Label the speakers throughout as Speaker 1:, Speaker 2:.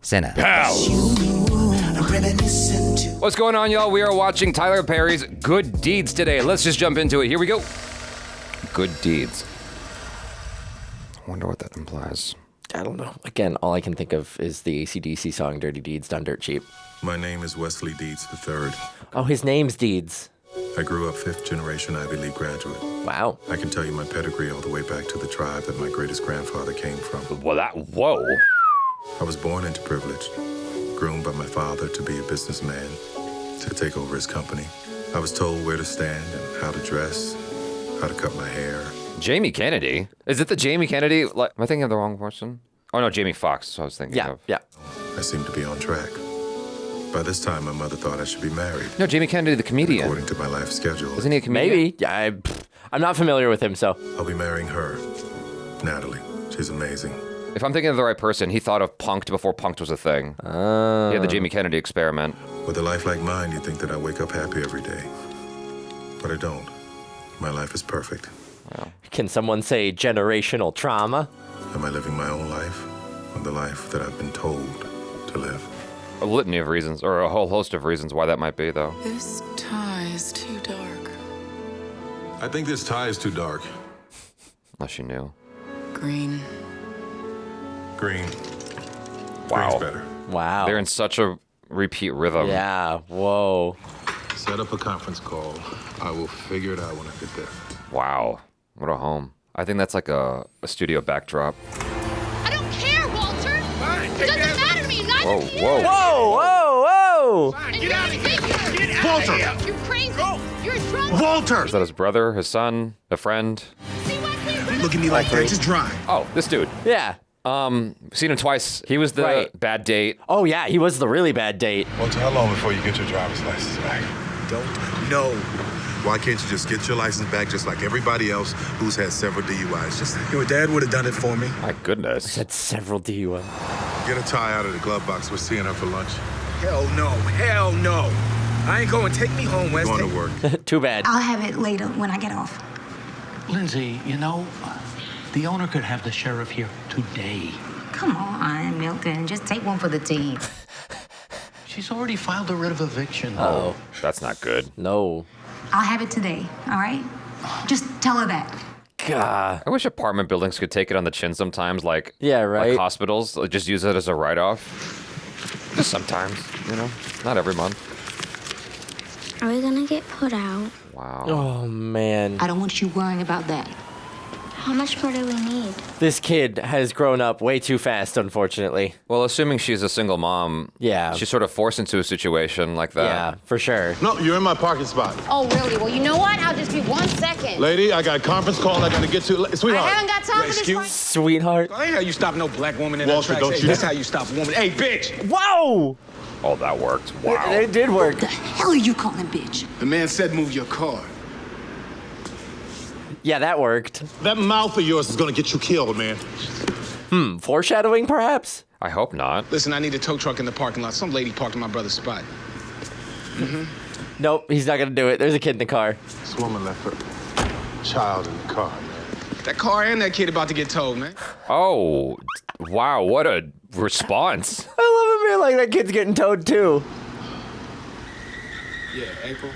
Speaker 1: Sinner.
Speaker 2: Pow! What's going on, y'all? We are watching Tyler Perry's Good Deeds today. Let's just jump into it. Here we go. Good Deeds. I wonder what that implies.
Speaker 3: I don't know. Again, all I can think of is the AC/DC song Dirty Deeds Done Dirt Cheap.
Speaker 4: My name is Wesley Deeds III.
Speaker 3: Oh, his name's Deeds.
Speaker 4: I grew up fifth-generation Ivy League graduate.
Speaker 3: Wow.
Speaker 4: I can tell you my pedigree all the way back to the tribe that my greatest grandfather came from.
Speaker 2: Whoa.
Speaker 4: I was born into privilege, groomed by my father to be a businessman, to take over his company. I was told where to stand and how to dress, how to cut my hair.
Speaker 2: Jamie Kennedy? Is it the Jamie Kennedy? Am I thinking of the wrong person? Oh, no, Jamie Foxx is what I was thinking of.
Speaker 3: Yeah.
Speaker 4: I seemed to be on track. By this time, my mother thought I should be married.
Speaker 2: No, Jamie Kennedy, the comedian.
Speaker 4: According to my life schedule.
Speaker 2: Isn't he a comedian?
Speaker 3: Maybe. Yeah, I'm not familiar with him, so.
Speaker 4: I'll be marrying her, Natalie. She's amazing.
Speaker 2: If I'm thinking of the right person, he thought of Punk'd before Punk'd was a thing. He had the Jamie Kennedy experiment.
Speaker 4: With a life like mine, you'd think that I wake up happy every day. But I don't. My life is perfect.
Speaker 2: Wow.
Speaker 3: Can someone say generational trauma?
Speaker 4: Am I living my own life? Or the life that I've been told to live?
Speaker 2: A litany of reasons, or a whole host of reasons why that might be, though.
Speaker 5: This tie is too dark.
Speaker 4: I think this tie is too dark.
Speaker 2: Unless you knew.
Speaker 5: Green.
Speaker 4: Green.
Speaker 2: Wow.
Speaker 4: Green's better.
Speaker 3: Wow.
Speaker 2: They're in such a repeat rhythm.
Speaker 3: Yeah, whoa.
Speaker 4: Set up a conference call. I will figure it out when I get there.
Speaker 2: Wow. What a home. I think that's like a studio backdrop.
Speaker 6: I don't care, Walter. Fine, it doesn't matter to me. Neither do you.
Speaker 2: Whoa.
Speaker 3: Whoa!
Speaker 6: And get out of here.
Speaker 7: Walter!
Speaker 6: You're crazy. You're a drunk.
Speaker 7: Walter!
Speaker 2: Is that his brother, his son, a friend?
Speaker 6: See what
Speaker 7: Look at me like that, just drive.
Speaker 2: Oh, this dude.
Speaker 3: Yeah.
Speaker 2: Seen him twice. He was the
Speaker 3: Right.
Speaker 2: bad date.
Speaker 3: Oh, yeah, he was the really bad date.
Speaker 4: Walter, how long before you get your driver's license back?
Speaker 7: Don't know.
Speaker 4: Why can't you just get your license back just like everybody else who's had several DUIs? Just
Speaker 7: Your dad would have done it for me.
Speaker 2: My goodness.
Speaker 3: Had several DUI.
Speaker 4: get a tie out of the glove box. We're seeing her for lunch.
Speaker 7: Hell no. Hell no. I ain't going. Take me home, Wesley.
Speaker 4: Going to work.
Speaker 3: Too bad.
Speaker 8: I'll have it later when I get off.
Speaker 9: Lindsey, you know, the owner could have the sheriff here today.
Speaker 8: Come on, Milton. Just take one for the team.
Speaker 9: She's already filed a writ of eviction.
Speaker 3: Oh,
Speaker 2: That's not good.
Speaker 3: no.
Speaker 8: I'll have it today, all right? Just tell her that.
Speaker 3: God.
Speaker 2: I wish apartment buildings could take it on the chin sometimes, like
Speaker 3: Yeah, right.
Speaker 2: like hospitals. Like, just use it as a write-off. Just sometimes, not every month.
Speaker 10: Are we gonna get put out?
Speaker 2: Wow.
Speaker 3: Oh, man.
Speaker 8: I don't want you worrying about that.
Speaker 10: How much more do we need?
Speaker 3: This kid has grown up way too fast, unfortunately.
Speaker 2: Well, assuming she's a single mom,
Speaker 3: Yeah.
Speaker 2: she's sort of forced into a situation like that.
Speaker 3: Yeah, for sure.
Speaker 4: No, you're in my parking spot.
Speaker 6: Oh, really? Well, you know what? I'll just be 1 second.
Speaker 4: Lady, I got a conference call I got to get to.
Speaker 6: I
Speaker 4: Sweetheart.
Speaker 6: haven't got time for this
Speaker 7: Excuse-
Speaker 6: right
Speaker 3: Sweetheart.
Speaker 7: That ain't how you stop no black woman in
Speaker 4: Walter,
Speaker 7: that tracks.
Speaker 4: don't
Speaker 7: Hey,
Speaker 4: you-
Speaker 7: that's how you stop a woman. Hey, bitch!
Speaker 3: Whoa!
Speaker 2: Oh, that worked. Wow.
Speaker 3: It did work.
Speaker 8: The hell are you calling bitch?
Speaker 7: The man said move your car.
Speaker 3: Yeah, that worked.
Speaker 4: That mouth of yours is going to get you killed, man.
Speaker 3: Foreshadowing, perhaps?
Speaker 2: I hope not.
Speaker 7: Listen, I need a tow truck in the parking lot. Some lady parked in my brother's spot.
Speaker 3: Nope, he's not gonna do it. There's a kid in the car.
Speaker 4: This woman left her child in the car, man.
Speaker 7: That car and that kid about to get towed, man.
Speaker 2: Oh, wow. What a response.
Speaker 3: I love it, man. Like, that kid's getting towed, too.
Speaker 7: Yeah, April.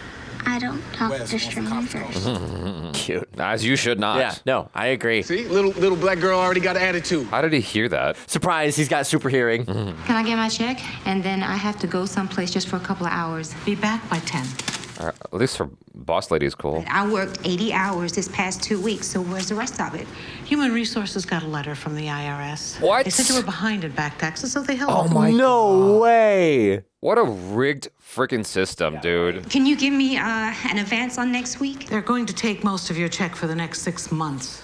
Speaker 10: I don't talk to strangers.
Speaker 3: Cute.
Speaker 2: As you should not.
Speaker 3: Yeah, no, I agree.
Speaker 7: See, little black girl already got an attitude.
Speaker 2: How did he hear that?
Speaker 3: Surprise, he's got super hearing.
Speaker 8: Can I get my check? And then I have to go someplace just for a couple of hours.
Speaker 5: Be back by 10.
Speaker 2: At least her boss lady's cool.
Speaker 8: I worked 80 hours this past 2 weeks, so where's the rest of it?
Speaker 5: Human Resources got a letter from the IRS.
Speaker 2: What?
Speaker 5: They said you were behind in back taxes, so they held
Speaker 2: Oh
Speaker 5: off.
Speaker 2: my
Speaker 3: No way.
Speaker 2: What a rigged freaking system, dude.
Speaker 8: Can you give me an advance on next week?
Speaker 5: They're going to take most of your check for the next 6 months.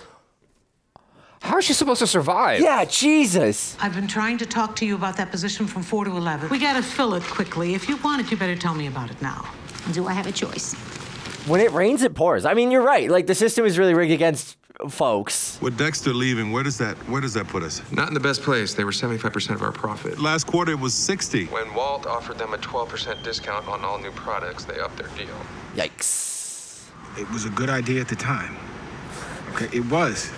Speaker 2: How is she supposed to survive?
Speaker 3: Yeah, Jesus.
Speaker 5: I've been trying to talk to you about that position from 4 to 11. We gotta fill it quickly. If you want it, you better tell me about it now.
Speaker 8: Do I have a choice?
Speaker 3: When it rains, it pours. I mean, you're right. Like, the system is really rigged against folks.
Speaker 4: With Dexter leaving, where does that put us?
Speaker 11: Not in the best place. They were 75% of our profit.
Speaker 4: Last quarter, it was 60.
Speaker 11: When Walt offered them a 12% discount on all new products, they upped their deal.
Speaker 3: Yikes.
Speaker 7: It was a good idea at the time. Okay, it was.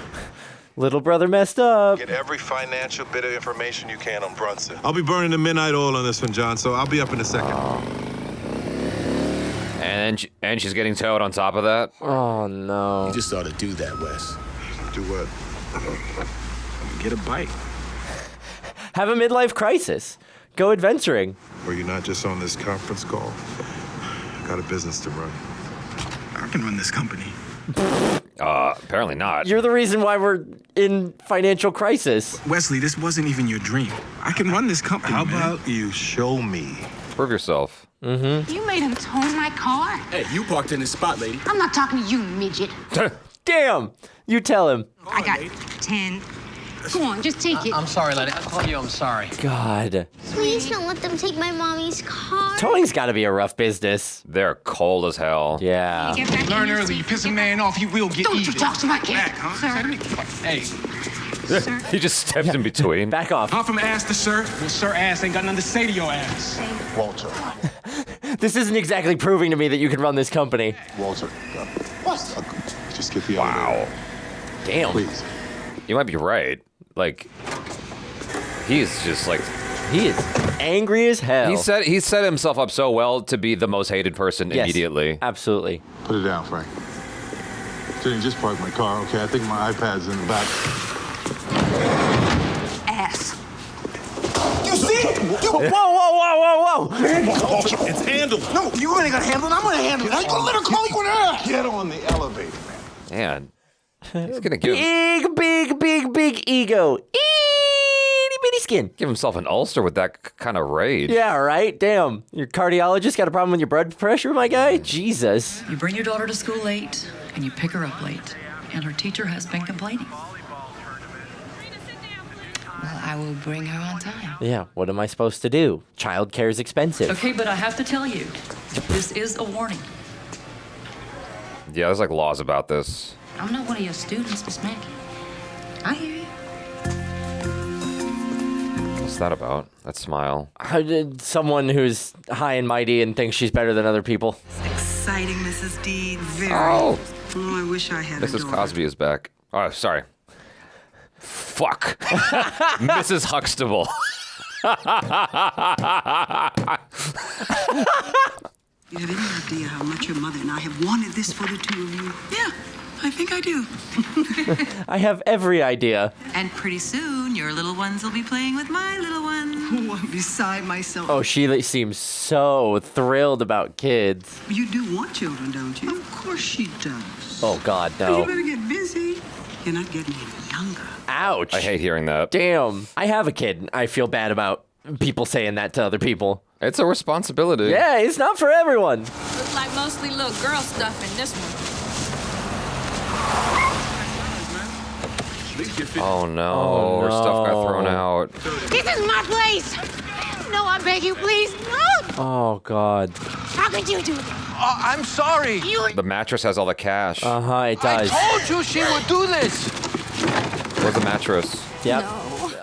Speaker 3: Little brother messed up.
Speaker 4: Get every financial bit of information you can on Brunson. I'll be burning the midnight oil on this one, John, so I'll be up in a second.
Speaker 2: And she's getting towed on top of that.
Speaker 3: Oh, no.
Speaker 7: You just ought to do that, Wes.
Speaker 4: Do what?
Speaker 7: Get a bite.
Speaker 3: Have a midlife crisis. Go adventuring.
Speaker 4: Were you not just on this conference call? I got a business to run.
Speaker 7: I can run this company.
Speaker 2: Apparently not.
Speaker 3: You're the reason why we're in financial crisis.
Speaker 7: Wesley, this wasn't even your dream. I can run this company,
Speaker 4: How
Speaker 7: man.
Speaker 4: about you show me?
Speaker 2: Prove yourself.
Speaker 6: You made him tow my car?
Speaker 7: Hey, you parked in this spot, lady.
Speaker 6: I'm not talking to you, midget.
Speaker 3: Damn. You tell him.
Speaker 6: I got 10. Go on, just take it.
Speaker 9: I'm sorry, lady. I told you I'm sorry.
Speaker 3: God.
Speaker 10: Please don't let them take my mommy's car.
Speaker 3: Towing's got to be a rough business.
Speaker 2: They're cold as hell.
Speaker 3: Yeah.
Speaker 6: Get back
Speaker 7: Learn
Speaker 6: in your
Speaker 7: early.
Speaker 6: seat.
Speaker 7: You piss a man off, he will get
Speaker 6: Don't
Speaker 7: even.
Speaker 6: you talk to my kid,
Speaker 7: Back, huh?
Speaker 6: sir.
Speaker 7: Hey,
Speaker 6: Sir.
Speaker 2: He just stepped in between.
Speaker 3: Back off.
Speaker 7: I'm from ass to sir. Well, sir ass ain't got nothing to say to your ass.
Speaker 4: Walter.
Speaker 3: This isn't exactly proving to me that you can run this company.
Speaker 4: Walter. Just get the elevator.
Speaker 3: Damn.
Speaker 4: Please.
Speaker 2: You might be right. Like, he's just like...
Speaker 3: He is angry as hell.
Speaker 2: He set himself up so well to be the most hated person
Speaker 3: Yes,
Speaker 2: immediately.
Speaker 3: Absolutely.
Speaker 4: Put it down, Frank. Jenny, just park my car, okay? I think my iPad's in the back.
Speaker 6: Ass.
Speaker 7: You see?
Speaker 3: Whoa.
Speaker 4: It's handled.
Speaker 7: No, you ain't gonna handle it. I'm gonna handle it. I ain't gonna let her call you an ass.
Speaker 4: Get on the elevator,
Speaker 2: Man.
Speaker 4: man.
Speaker 2: He's gonna give
Speaker 3: Big ego. Itty bitty skin.
Speaker 2: give himself an ulcer with that kind of rage.
Speaker 3: Yeah, right? Damn. Your cardiologist got a problem with your blood pressure, my guy? Jesus.
Speaker 1: You bring your daughter to school late, and you pick her up late, and her teacher has been complaining.
Speaker 8: Well, I will bring her on time.
Speaker 3: Yeah, what am I supposed to do? Childcare is expensive.
Speaker 1: Okay, but I have to tell you, this is a warning.
Speaker 2: Yeah, there's like laws about this.
Speaker 8: I'm not one of your students, Miss Mackey. I hear you.
Speaker 2: What's that about? That smile.
Speaker 3: How did someone who's high and mighty and thinks she's better than other people?
Speaker 12: Exciting, Mrs. Deeds. Very.
Speaker 2: Oh!
Speaker 12: Oh, I wish I had a
Speaker 2: Mrs.
Speaker 12: daughter.
Speaker 2: Cosby is back. Oh, sorry. Fuck. Mrs. Huxtable.
Speaker 12: You have any idea how much your mother and I have wanted this for the two of you? Yeah, I think I do.
Speaker 3: I have every idea.
Speaker 12: And pretty soon, your little ones will be playing with my little ones. Oh, I'm beside myself.
Speaker 3: Oh, she seems so thrilled about kids.
Speaker 12: You do want children, don't you? Of course she does.
Speaker 3: Oh, God,
Speaker 12: You
Speaker 3: no.
Speaker 12: better get busy. You're not getting any younger.
Speaker 3: Ouch.
Speaker 2: I hate hearing that.
Speaker 3: Damn. I have a kid. I feel bad about people saying that to other people.
Speaker 2: It's a responsibility.
Speaker 3: Yeah, it's not for everyone.
Speaker 6: Looks like mostly little girl stuff in this one.
Speaker 2: Oh no, her stuff got thrown out.
Speaker 6: This is my place. No, I beg you, please. No.
Speaker 3: Oh, God.
Speaker 6: How could you do that?
Speaker 7: I'm sorry.
Speaker 2: The mattress has all the cash.
Speaker 3: It does.
Speaker 7: told you she would do this.
Speaker 2: Where's the mattress?
Speaker 3: Yep.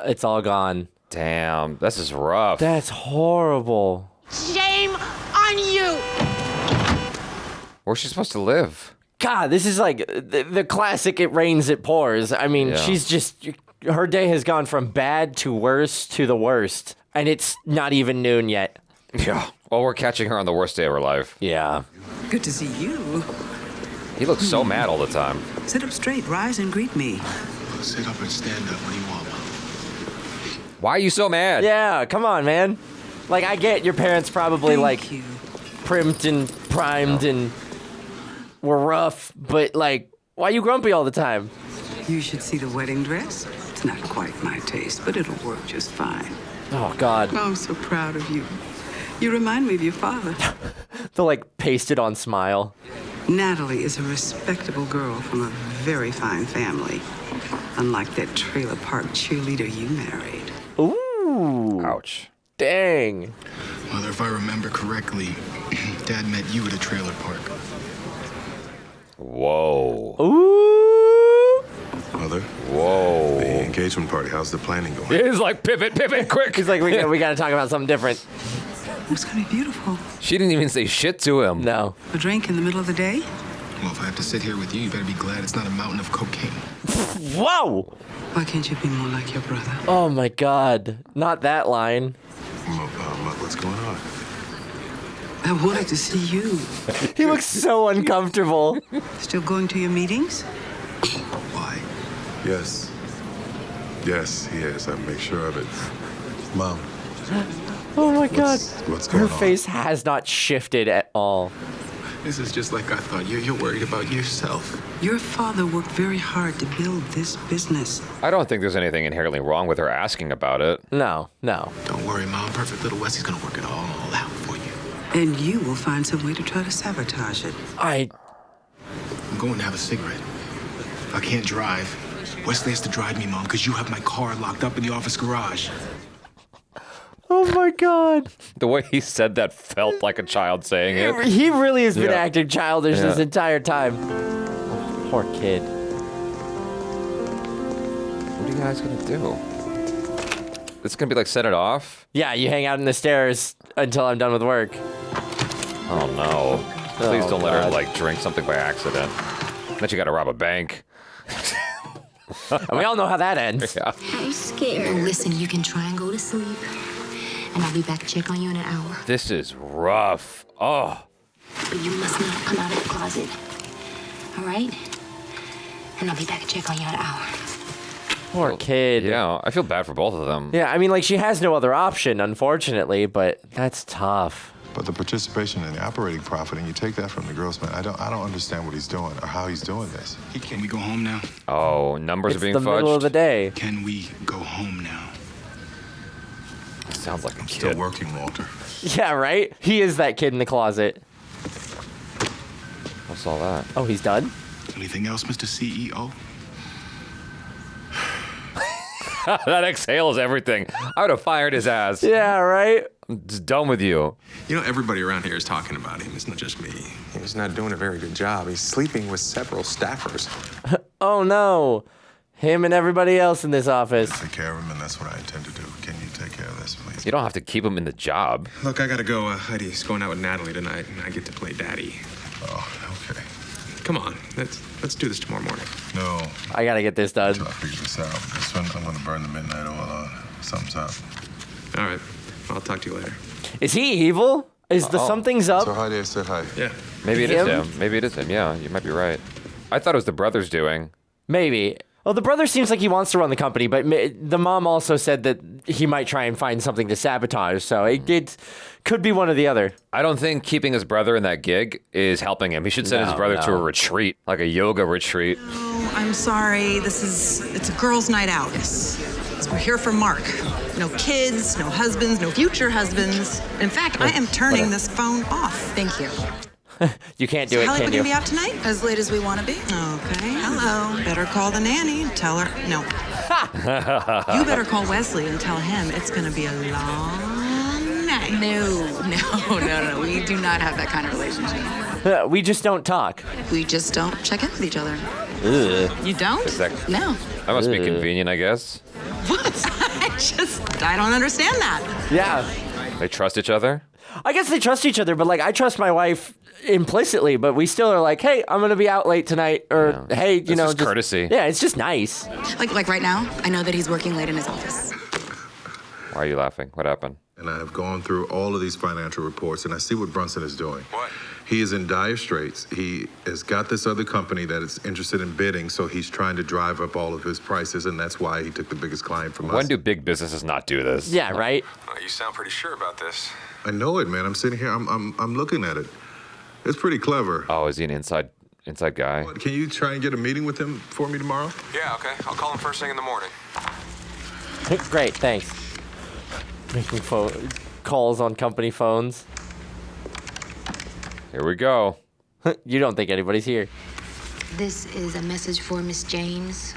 Speaker 3: It's all gone.
Speaker 2: Damn, this is rough.
Speaker 3: That's horrible.
Speaker 6: Shame on you.
Speaker 2: Where's she supposed to live?
Speaker 3: God, this is like the classic it rains, it pours. I mean,
Speaker 2: Yeah.
Speaker 3: she's just, her day has gone from bad to worse to the worst. And it's not even noon yet.
Speaker 2: Yeah. Well, we're catching her on the worst day of her life.
Speaker 3: Yeah.
Speaker 12: Good to see you.
Speaker 2: He looks so mad all the time.
Speaker 12: Sit up straight, rise and greet me.
Speaker 7: Sit up and stand up. What do you want, Mom?
Speaker 2: Why are you so mad?
Speaker 3: Yeah, come on, man. Like, I get your parents probably,
Speaker 12: Thank you.
Speaker 3: primed and primed and were rough, but, like, why are you grumpy all the time?
Speaker 12: You should see the wedding dress. It's not quite my taste, but it'll work just fine.
Speaker 3: Oh, God.
Speaker 12: Oh, I'm so proud of you. You remind me of your father.
Speaker 3: The, like, pasted-on smile.
Speaker 12: Natalie is a respectable girl from a very fine family. Unlike that trailer park cheerleader you married.
Speaker 3: Ooh.
Speaker 2: Ouch.
Speaker 3: Dang.
Speaker 7: Mother, if I remember correctly, Dad met you at a trailer park.
Speaker 2: Whoa.
Speaker 3: Ooh.
Speaker 4: Mother,
Speaker 2: Whoa.
Speaker 4: the engagement party, how's the planning going?
Speaker 2: He's like, pivot, quick.
Speaker 3: He's like, we got to talk about something different.
Speaker 12: It's gonna be beautiful.
Speaker 2: She didn't even say shit to him.
Speaker 3: No.
Speaker 12: A drink in the middle of the day?
Speaker 7: Well, if I have to sit here with you, you better be glad it's not a mountain of cocaine.
Speaker 3: Whoa!
Speaker 12: Why can't you be more like your brother?
Speaker 3: Oh my God. Not that line.
Speaker 4: What's going on?
Speaker 12: I wanted to see you.
Speaker 3: He looks so uncomfortable.
Speaker 12: Still going to your meetings?
Speaker 4: Why? Yes. Yes, he is. I make sure of it. Mom.
Speaker 3: Oh my God.
Speaker 4: What's going
Speaker 3: Her
Speaker 4: on?
Speaker 3: face has not shifted at all.
Speaker 7: This is just like I thought. You're worried about yourself.
Speaker 12: Your father worked very hard to build this business.
Speaker 2: I don't think there's anything inherently wrong with her asking about it.
Speaker 3: No.
Speaker 7: Don't worry, Mom. Perfect little Wesley's gonna work it all out for you.
Speaker 12: And you will find some way to try to sabotage it.
Speaker 7: I'm going to have a cigarette. I can't drive. Wesley has to drive me, Mom, because you have my car locked up in the office garage.
Speaker 3: Oh my God.
Speaker 2: The way he said that felt like a child saying it.
Speaker 3: He really has been
Speaker 2: Yeah.
Speaker 3: acting childish
Speaker 2: Yeah.
Speaker 3: this entire time. Poor kid.
Speaker 2: What are you guys gonna do? It's gonna be like set it off?
Speaker 3: Yeah, you hang out in the stairs until I'm done with work.
Speaker 2: Oh no. Please
Speaker 3: Oh,
Speaker 2: don't let her
Speaker 3: God.
Speaker 2: like drink something by accident. That you gotta rob a bank.
Speaker 3: And we all know how that ends.
Speaker 2: Yeah.
Speaker 10: I'm scared.
Speaker 8: Listen, you can try and go to sleep, and I'll be back to check on you in an hour.
Speaker 2: This is rough. Oh.
Speaker 8: But you must not come out of the closet. All right? And I'll be back to check on you in an hour.
Speaker 3: Poor kid.
Speaker 2: Yeah, I feel bad for both of them.
Speaker 3: Yeah, I mean, like, she has no other option, unfortunately, but that's tough.
Speaker 4: But the participation in the operating profit, and you take that from the gross man, I don't understand what he's doing or how he's doing this.
Speaker 7: Can we go home now?
Speaker 2: Oh, numbers
Speaker 3: It's
Speaker 2: are being
Speaker 3: the
Speaker 2: fudged.
Speaker 3: middle of the day.
Speaker 7: Can we go home now?
Speaker 2: Sounds like a kid.
Speaker 4: Still working, Walter.
Speaker 3: Yeah, right? He is that kid in the closet.
Speaker 2: What's all that?
Speaker 3: Oh, he's done?
Speaker 7: Anything else, Mr. CEO?
Speaker 2: That exhale is everything. I would have fired his ass.
Speaker 3: Yeah, right?
Speaker 2: I'm just done with you.
Speaker 11: You know, everybody around here is talking about him. It's not just me. He's not doing a very good job. He's sleeping with several staffers.
Speaker 3: Oh, no. Him and everybody else in this office.
Speaker 4: Take care of him, and that's what I intend to do. Can you take care of this, please?
Speaker 2: You don't have to keep him in the job.
Speaker 11: Look, I gotta go. Heidi's going out with Natalie tonight, and I get to play daddy.
Speaker 4: Oh, okay.
Speaker 11: Come on, let's do this tomorrow morning.
Speaker 4: No.
Speaker 3: I gotta get this done.
Speaker 4: Until I figure this out. This one, I'm gonna burn the midnight oil on. Something's up.
Speaker 11: All right, I'll talk to you later.
Speaker 3: Is he evil? Is the something's up?
Speaker 4: So Heidi, I said hi.
Speaker 11: Yeah.
Speaker 2: Maybe it is
Speaker 3: Him?
Speaker 2: him. Maybe it is him. Yeah, you might be right. I thought it was the brothers doing.
Speaker 3: Maybe. Well, the brother seems like he wants to run the company, but the mom also said that he might try and find something to sabotage, so it could be one or the other.
Speaker 2: I don't think keeping his brother in that gig is helping him. He should send his brother to a retreat, like a yoga retreat.
Speaker 13: Oh, I'm sorry. It's a girls' night out. Yes. We're here for Mark. No kids, no husbands, no future husbands. In fact, I am turning this phone off. Thank you.
Speaker 3: You can't do it,
Speaker 13: How late
Speaker 3: can
Speaker 13: we
Speaker 3: you?
Speaker 13: gonna be out tonight? As late as we want to be. Okay. Hello. Better call the nanny and tell her. No. You better call Wesley and tell him it's gonna be a long night.
Speaker 1: No. We do not have that kind of relationship.
Speaker 3: We just don't talk.
Speaker 1: We just don't check in with each other.
Speaker 3: Ugh.
Speaker 1: You don't?
Speaker 2: Is that,
Speaker 1: No.
Speaker 2: that must be convenient, I guess.
Speaker 13: I don't understand that.
Speaker 3: Yeah.
Speaker 2: They trust each other?
Speaker 3: I guess they trust each other, but like I trust my wife implicitly, but we still are like, hey, I'm gonna be out late tonight, or hey, you
Speaker 2: It's
Speaker 3: know,
Speaker 2: just courtesy.
Speaker 3: Yeah, it's just nice.
Speaker 1: Like right now, I know that he's working late in his office.
Speaker 2: Why are you laughing? What happened?
Speaker 4: And I have gone through all of these financial reports, and I see what Brunson is doing. What? He is in dire straits. He has got this other company that is interested in bidding, so he's trying to drive up all of his prices, and that's why he took the biggest client from us.
Speaker 2: When do big businesses not do this?
Speaker 3: Yeah, right.
Speaker 11: You sound pretty sure about this.
Speaker 4: I know it, man. I'm sitting here. I'm looking at it. It's pretty clever.
Speaker 2: Oh, is he an inside guy?
Speaker 4: Can you try and get a meeting with him for me tomorrow?
Speaker 11: Yeah, okay. I'll call him first thing in the morning.
Speaker 3: Great, thanks. Making calls on company phones.
Speaker 2: Here we go.
Speaker 3: You don't think anybody's here?
Speaker 8: This is a message for Miss James,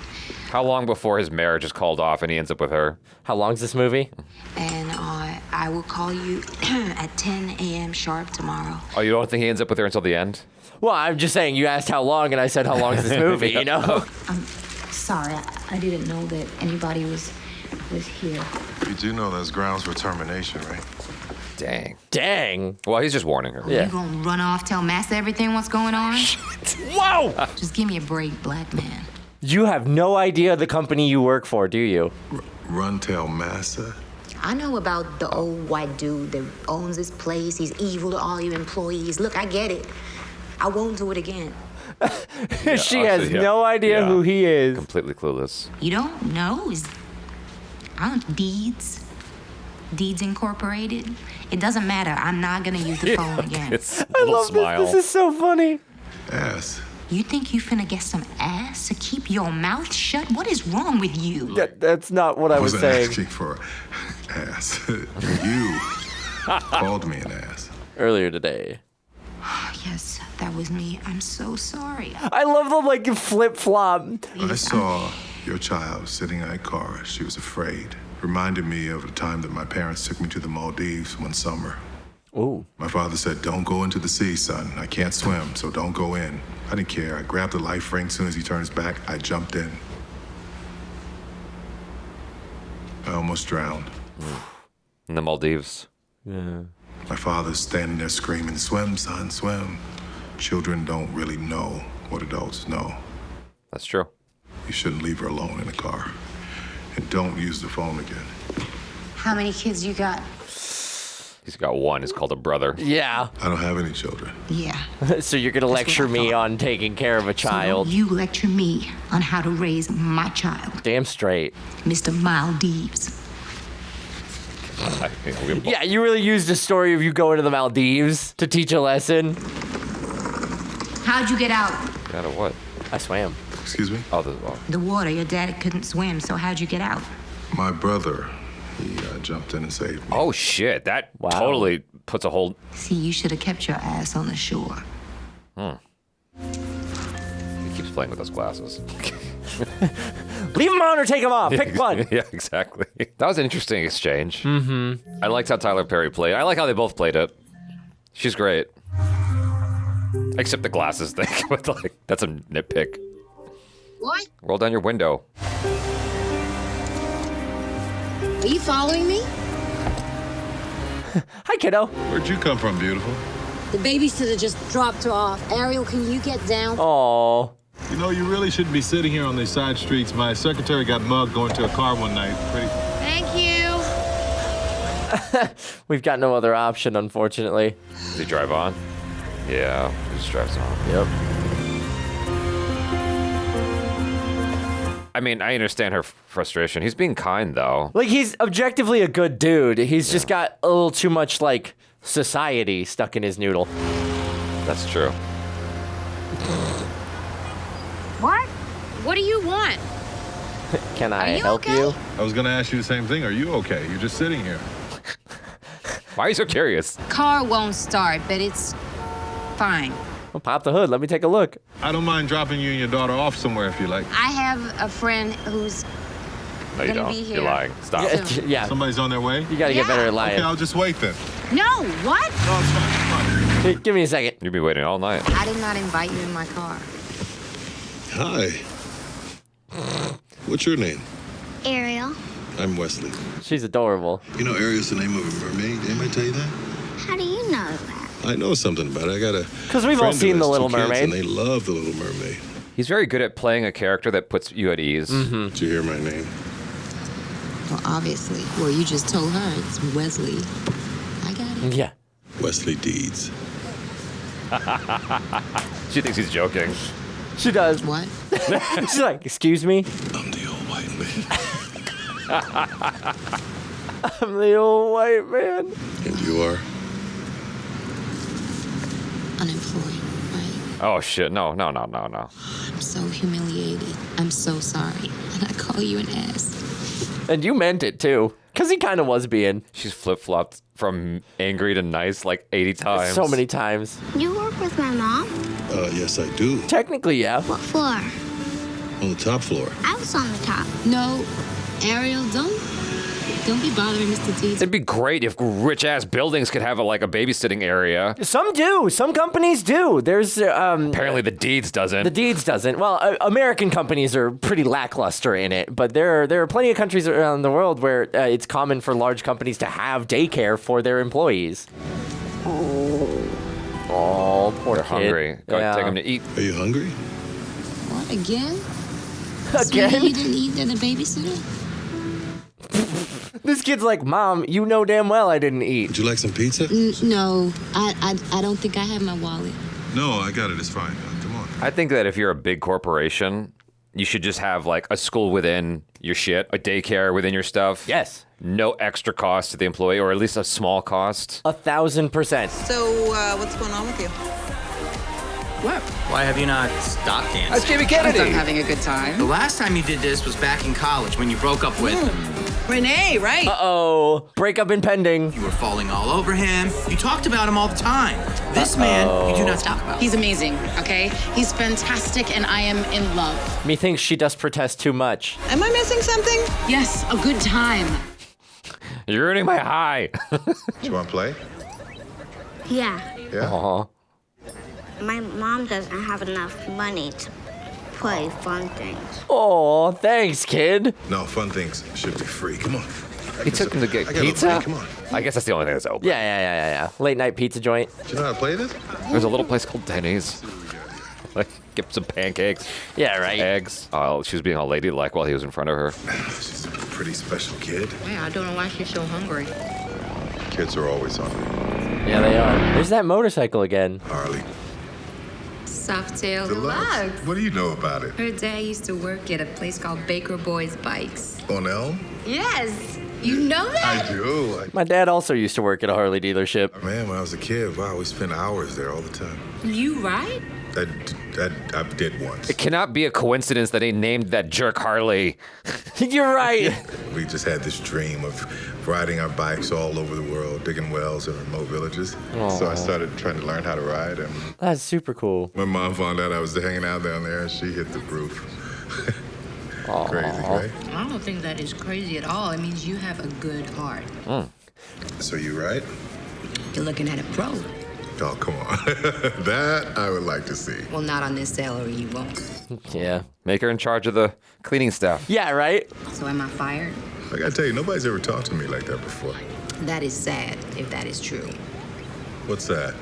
Speaker 2: How long before his marriage is called off and he ends up with her?
Speaker 3: How long's this movie?
Speaker 8: and I will call you at 10 a.m. sharp tomorrow.
Speaker 2: Oh, you don't think he ends up with her until the end?
Speaker 3: Well, I'm just saying, you asked how long, and I said, how long is this movie, you know?
Speaker 8: I'm sorry, I didn't know that anybody was here.
Speaker 4: You do know there's grounds for termination, right?
Speaker 2: Dang.
Speaker 3: Dang.
Speaker 2: Well, he's just warning her.
Speaker 8: You gonna run off, tell Master everything what's going on?
Speaker 3: Whoa!
Speaker 8: Just give me a break, black man.
Speaker 3: You have no idea the company you work for, do you?
Speaker 4: Run tell Massa.
Speaker 8: I know about the old white dude that owns this place. He's evil to all your employees. Look, I get it. I won't do it again.
Speaker 3: She has no idea who he is.
Speaker 2: Completely clueless.
Speaker 8: You don't know? Is Deeds? Deeds Incorporated? It doesn't matter. I'm not gonna use the phone again.
Speaker 3: I love this. This is so funny.
Speaker 4: Ass.
Speaker 8: You think you finna get some ass to keep your mouth shut? What is wrong with you?
Speaker 3: That's not what I was
Speaker 4: wasn't
Speaker 3: saying.
Speaker 4: asking for ass. You called me an ass.
Speaker 3: Earlier today.
Speaker 8: Yes, that was me. I'm so sorry.
Speaker 3: I love the like flip flop.
Speaker 4: I saw your child sitting in a car. She was afraid. Reminded me of the time that my parents took me to the Maldives one summer.
Speaker 3: Ooh.
Speaker 4: My father said, "Don't go into the sea, son. I can't swim, so don't go in." I didn't care. I grabbed the life ring. As soon as he turns back, I jumped in. I almost drowned.
Speaker 2: In the Maldives.
Speaker 3: Yeah.
Speaker 4: My father's standing there screaming, "Swim, son, swim." Children don't really know what adults know.
Speaker 2: That's true.
Speaker 4: You shouldn't leave her alone in the car. And don't use the phone again.
Speaker 8: How many kids you got?
Speaker 2: He's got one. It's called a brother.
Speaker 3: Yeah.
Speaker 4: I don't have any children.
Speaker 8: Yeah.
Speaker 3: So you're gonna lecture me on taking care of a child?
Speaker 8: So you lecture me on how to raise my child.
Speaker 3: Damn straight.
Speaker 8: Mr. Maldives.
Speaker 3: Yeah, you really used the story of you going to the Maldives to teach a lesson.
Speaker 8: How'd you get out?
Speaker 2: Out of what?
Speaker 3: I swam.
Speaker 4: Excuse me?
Speaker 2: Oh,
Speaker 8: The water. Your dad couldn't swim, so how'd you get out?
Speaker 4: My brother, he jumped in and saved me.
Speaker 2: Oh, shit. That totally puts a whole...
Speaker 8: See, you should have kept your ass on the shore.
Speaker 2: He keeps playing with those glasses.
Speaker 3: Leave them on or take them off. Pick one.
Speaker 2: Yeah, exactly. That was an interesting exchange.
Speaker 3: Mm-hmm.
Speaker 2: I liked how Tyler Perry played. I like how they both played it. She's great. Except the glasses thing. With like, that's a nitpick.
Speaker 6: What?
Speaker 2: Roll down your window.
Speaker 6: Are you following me?
Speaker 3: Hi, kiddo.
Speaker 4: Where'd you come from, beautiful?
Speaker 6: The babysitter just dropped her off. Ariel, can you get down?
Speaker 3: Oh.
Speaker 4: You know, you really shouldn't be sitting here on these side streets. My secretary got mugged going to a car one night.
Speaker 6: Thank you.
Speaker 3: We've got no other option, unfortunately.
Speaker 2: Does he drive on? Yeah, he just drives on.
Speaker 3: Yep.
Speaker 2: I mean, I understand her frustration. He's being kind, though.
Speaker 3: Like, he's objectively a good dude. He's just got a little too much, like, society stuck in his noodle.
Speaker 2: That's true.
Speaker 6: What? What do you want?
Speaker 3: Can I
Speaker 6: you
Speaker 3: help
Speaker 6: okay?
Speaker 3: you?
Speaker 4: I was going to ask you the same thing. Are you okay? You're just sitting here.
Speaker 2: Why are you so curious?
Speaker 6: Car won't start, but it's fine.
Speaker 3: Well, pop the hood. Let me take a look.
Speaker 4: I don't mind dropping you and your daughter off somewhere if you like.
Speaker 6: I have a friend who's
Speaker 2: No, you
Speaker 6: gonna
Speaker 2: don't.
Speaker 6: be here.
Speaker 2: You're lying. Stop.
Speaker 3: Yeah.
Speaker 4: Somebody's on their way?
Speaker 3: You gotta get better at lying.
Speaker 4: Okay, I'll just wait then.
Speaker 6: No, what?
Speaker 4: No, it's fine.
Speaker 3: Hey, give me a second.
Speaker 2: You'll be waiting all night.
Speaker 8: I did not invite you in my car.
Speaker 4: Hi. What's your name?
Speaker 10: Ariel.
Speaker 4: I'm Wesley.
Speaker 3: She's adorable.
Speaker 4: You know Ariel's the name of a mermaid. Anybody tell you that?
Speaker 10: How do you know that?
Speaker 4: I know something about it. I got a
Speaker 3: 'Cause we've all
Speaker 4: friend
Speaker 3: seen
Speaker 4: who
Speaker 3: The
Speaker 4: has
Speaker 3: Little
Speaker 4: 2 kids,
Speaker 3: Mermaid.
Speaker 4: and they love The Little Mermaid.
Speaker 2: He's very good at playing a character that puts you at ease.
Speaker 4: Did you hear my name?
Speaker 8: Well, obviously. Well, you just told her it's Wesley. I got it.
Speaker 3: Yeah.
Speaker 4: Wesley Deeds.
Speaker 2: She thinks he's joking.
Speaker 3: She does.
Speaker 8: What?
Speaker 3: She's like, excuse me?
Speaker 4: I'm the old white man.
Speaker 3: I'm the old white man.
Speaker 4: And you are?
Speaker 8: Unemployed, right?
Speaker 2: Oh, shit. No.
Speaker 8: I'm so humiliated. I'm so sorry. And I call you an ass.
Speaker 3: And you meant it, too. Because he kind of was being.
Speaker 2: She's flip-flopped from angry to nice like 80 times.
Speaker 3: So many times.
Speaker 10: You work with my mom?
Speaker 4: Yes, I do.
Speaker 3: Technically, yeah.
Speaker 10: What floor?
Speaker 4: On the top floor.
Speaker 10: I was on the top.
Speaker 8: No, Ariel, don't
Speaker 14: Don't be bothering Mr. Deeds.
Speaker 2: It'd be great if rich-ass buildings could have a babysitting area.
Speaker 3: Some do. Some companies do. There's
Speaker 2: apparently the Deeds doesn't.
Speaker 3: The Deeds doesn't. Well, American companies are pretty lackluster in it, but there are plenty of countries around the world where it's common for large companies to have daycare for their employees. Oh, poor
Speaker 2: They're
Speaker 3: kid.
Speaker 2: hungry. Go ahead, take them to eat.
Speaker 4: Are you hungry?
Speaker 14: What, again?
Speaker 3: Again?
Speaker 14: Sweetie, you didn't eat at the babysitter?
Speaker 3: This kid's like, Mom, you know damn well I didn't eat.
Speaker 4: Would you like some pizza?
Speaker 14: No, I don't think I have my wallet.
Speaker 4: No, I got it. It's fine. Come on.
Speaker 2: I think that if you're a big corporation, you should just have a school within your shit, a daycare within your stuff.
Speaker 3: Yes.
Speaker 2: No extra cost to the employee, or at least a small cost.
Speaker 3: 1,000%.
Speaker 13: So, what's going on with you?
Speaker 15: What? Why have you not stopped dancing?
Speaker 2: That's Jaby Kennedy.
Speaker 16: I'm having a good time.
Speaker 15: The last time you did this was back in college when you broke up with
Speaker 13: Renee, right?
Speaker 3: Uh-oh. Breakup impending.
Speaker 15: You were falling all over him. You talked about him all the time. This man, you do not talk about.
Speaker 16: He's amazing, okay? He's fantastic, and I am in love.
Speaker 3: Methinks she does protest too much.
Speaker 13: Am I missing something?
Speaker 16: Yes, a good time.
Speaker 2: You're ruining my high.
Speaker 4: Do you want to play?
Speaker 10: Yeah.
Speaker 4: Yeah.
Speaker 2: Uh-huh.
Speaker 10: My mom doesn't have enough money to play fun things.
Speaker 3: Oh, thanks, kid.
Speaker 4: No, fun things should be free. Come on.
Speaker 2: He took him to get
Speaker 4: I got
Speaker 2: pizza?
Speaker 4: Come on.
Speaker 2: I guess that's the only thing that's open.
Speaker 3: Yeah. Late night pizza joint.
Speaker 4: Do you know how to play this?
Speaker 2: There's a little place called Denny's. Get some pancakes.
Speaker 3: Yeah, right.
Speaker 2: Eggs. Oh, she was being all ladylike while he was in front of her.
Speaker 4: She's a pretty special kid.
Speaker 16: Yeah, I don't know why she's so hungry.
Speaker 4: Kids are always hungry.
Speaker 3: Yeah, they are. There's that motorcycle again.
Speaker 4: Harley.
Speaker 14: Softail.
Speaker 4: Deluxe. What do you know about it?
Speaker 14: Her dad used to work at a place called Baker Boys Bikes.
Speaker 4: On Elm?
Speaker 14: Yes. You know that?
Speaker 4: I do.
Speaker 3: My dad also used to work at a Harley dealership.
Speaker 4: Man, when I was a kid, wow, we spent hours there all the time.
Speaker 14: You right?
Speaker 4: I did once.
Speaker 2: It cannot be a coincidence that he named that jerk Harley.
Speaker 3: You're right.
Speaker 4: We just had this dream of riding our bikes all over the world, digging wells in remote villages.
Speaker 3: Aww.
Speaker 4: So I started trying to learn how to ride, and
Speaker 3: That's super cool.
Speaker 4: my mom found out I was hanging out down there, and she hit the roof. Crazy, right?
Speaker 16: I don't think that is crazy at all. It means you have a good heart.
Speaker 4: So you ride?
Speaker 16: You're looking at a pro.
Speaker 4: Oh, come on. That I would like to see.
Speaker 16: Well, not on this salary, you won't.
Speaker 3: Yeah.
Speaker 2: Make her in charge of the cleaning staff.
Speaker 3: Yeah, right?
Speaker 16: So am I fired?
Speaker 4: I gotta tell you, nobody's ever talked to me like that before.
Speaker 16: That is sad, if that is true.
Speaker 4: What's that?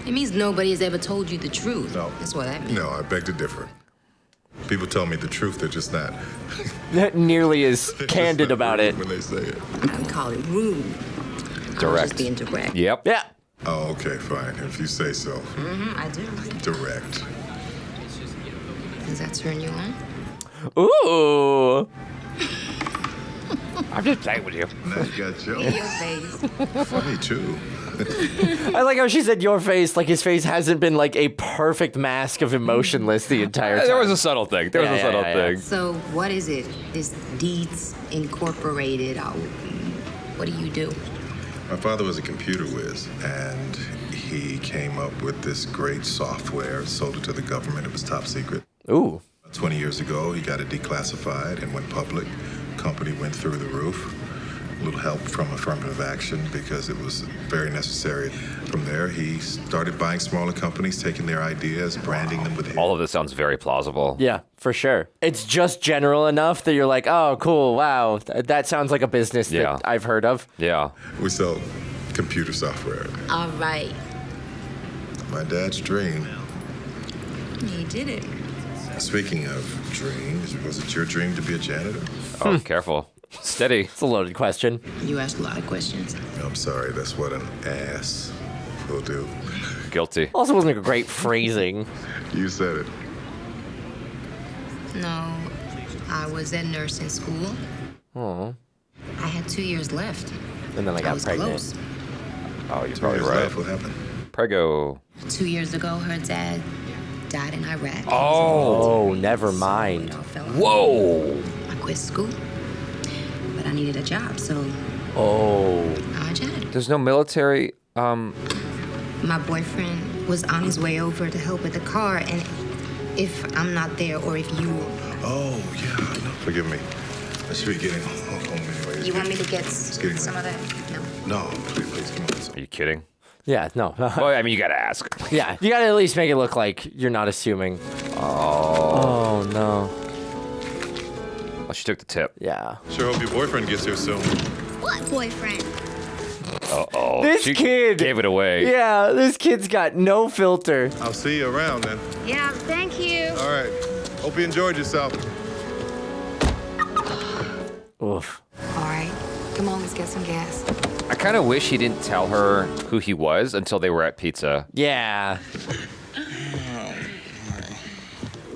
Speaker 16: It means nobody has ever told you the truth.
Speaker 4: No.
Speaker 16: That's what that means.
Speaker 4: No, I beg to differ. People tell me the truth, they're just not.
Speaker 3: Not nearly as candid about it.
Speaker 4: When they say it.
Speaker 16: I would call it rude.
Speaker 2: Direct.
Speaker 16: Just being direct.
Speaker 2: Yep.
Speaker 3: Yeah.
Speaker 4: Oh, okay, fine. If you say so.
Speaker 16: I do.
Speaker 4: Direct.
Speaker 16: Does that turn you on?
Speaker 3: Ooh.
Speaker 2: I'm just playing with you.
Speaker 4: Now you got
Speaker 16: In
Speaker 4: jokes.
Speaker 16: your face.
Speaker 4: Funny, too.
Speaker 3: I like how she said your face, like his face hasn't been like a perfect mask of emotionless the entire time.
Speaker 2: There was a subtle thing. There was a subtle thing.
Speaker 16: So what is it? This Deeds Incorporated? What do you do?
Speaker 4: My father was a computer whiz, and he came up with this great software, sold it to the government. It was top secret.
Speaker 3: Ooh.
Speaker 4: 20 years ago, he got it declassified and went public. Company went through the roof. A little help from affirmative action because it was very necessary. From there, he started buying smaller companies, taking their ideas, branding them with him.
Speaker 2: All of this sounds very plausible.
Speaker 3: Yeah, for sure. It's just general enough that you're like, oh, cool, wow. That sounds like a business that I've heard of.
Speaker 2: Yeah.
Speaker 4: We sell computer software.
Speaker 16: All right.
Speaker 4: My dad's dream.
Speaker 16: He did it.
Speaker 4: Speaking of dreams, was it your dream to be a janitor?
Speaker 2: Oh, careful. Steady.
Speaker 3: It's a loaded question.
Speaker 16: You ask a lot of questions.
Speaker 4: I'm sorry, that's what an ass will do.
Speaker 2: Guilty.
Speaker 3: Also wasn't a great phrasing.
Speaker 4: You said it.
Speaker 16: No, I was at nursing school.
Speaker 3: Oh.
Speaker 16: I had 2 years left.
Speaker 3: And then I got
Speaker 16: was
Speaker 3: pregnant.
Speaker 16: close.
Speaker 2: Oh, you're probably
Speaker 4: Years
Speaker 2: right.
Speaker 4: left, what happened?
Speaker 2: Prego.
Speaker 16: 2 years ago, her dad died in Iraq.
Speaker 3: Oh, never mind.
Speaker 2: Whoa.
Speaker 16: I quit school, but I needed a job, so
Speaker 3: Oh.
Speaker 16: I janitor.
Speaker 2: There's no military.
Speaker 16: My boyfriend was on his way over to help with the car, and if I'm not there, or if you...
Speaker 4: Oh, yeah, no, forgive me. I should be getting home anyways.
Speaker 16: You want me to get some of that? No.
Speaker 4: No, please, come on.
Speaker 2: Are you kidding?
Speaker 3: Yeah, no.
Speaker 2: Well, I mean, you gotta ask.
Speaker 3: Yeah, you gotta at least make it look like you're not assuming.
Speaker 2: Oh.
Speaker 3: Oh, no.
Speaker 2: Oh, she took the tip.
Speaker 3: Yeah.
Speaker 4: Sure hope your boyfriend gets here soon.
Speaker 10: What boyfriend?
Speaker 2: Uh-oh.
Speaker 3: This
Speaker 2: She
Speaker 3: kid.
Speaker 2: gave it away.
Speaker 3: Yeah, this kid's got no filter.
Speaker 4: I'll see you around then.
Speaker 10: Yeah, thank you.
Speaker 4: All right. Hope you enjoyed yourself.
Speaker 3: Oof.
Speaker 14: All right, come on, let's get some gas.
Speaker 2: I kind of wish he didn't tell her who he was until they were at pizza.
Speaker 3: Yeah.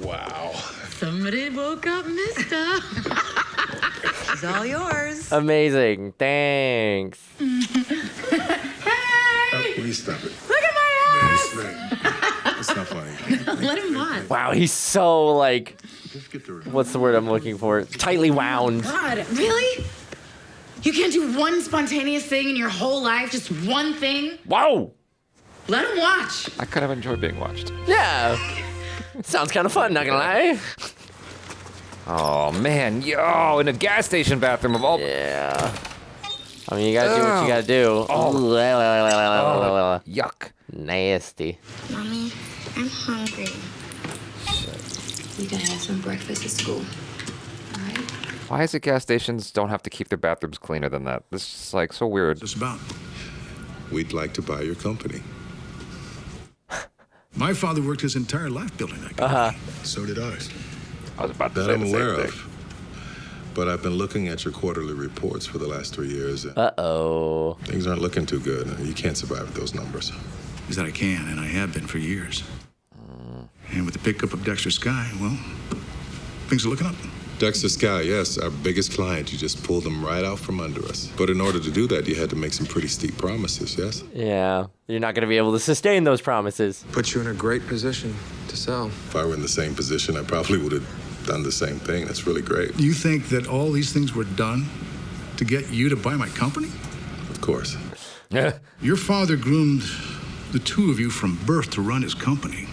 Speaker 4: Wow.
Speaker 5: Somebody woke up, mister.
Speaker 13: It's all yours.
Speaker 3: Amazing. Thanks.
Speaker 4: Please stop it.
Speaker 5: Look at my ass.
Speaker 4: It's not funny.
Speaker 5: Let him watch.
Speaker 3: Wow, he's so, like,
Speaker 4: Just get to it.
Speaker 3: what's the word I'm looking for? Tightly wound.
Speaker 17: God, really? You can't do one spontaneous thing in your whole life? Just one thing?
Speaker 3: Wow.
Speaker 17: Let him watch.
Speaker 2: I kind of enjoy being watched.
Speaker 3: Yeah. Sounds kind of fun, not gonna lie.
Speaker 2: Oh, man. Yo, in a gas station bathroom of all...
Speaker 3: Yeah. I mean, you gotta do what you gotta do.
Speaker 2: Oh. Yuck.
Speaker 3: Nasty.
Speaker 10: Mommy, I'm hungry.
Speaker 14: You can have some breakfast at school. All right?
Speaker 2: Why is it gas stations don't have to keep their bathrooms cleaner than that? This is, like, so weird.
Speaker 7: What's this about?
Speaker 4: We'd like to buy your company.
Speaker 7: My father worked his entire life building that company.
Speaker 4: So did ours.
Speaker 2: I was about to
Speaker 4: That
Speaker 2: say
Speaker 4: I'm
Speaker 2: the
Speaker 4: aware
Speaker 2: same
Speaker 4: of.
Speaker 2: thing.
Speaker 4: But I've been looking at your quarterly reports for the last 3 years. And
Speaker 3: Uh-oh.
Speaker 4: things aren't looking too good. You can't survive with those numbers.
Speaker 7: Is that I can, and I have been for years. And with the pickup of Dexter Sky, well, things are looking up.
Speaker 4: Dexter Sky, yes, our biggest client. You just pulled them right out from under us. But in order to do that, you had to make some pretty steep promises, yes?
Speaker 3: Yeah. You're not gonna be able to sustain those promises.
Speaker 11: Put you in a great position to sell.
Speaker 4: If I were in the same position, I probably would have done the same thing. That's really great.
Speaker 7: You think that all these things were done to get you to buy my company?
Speaker 4: Of course.
Speaker 7: Your father groomed the two of you from birth to run his company.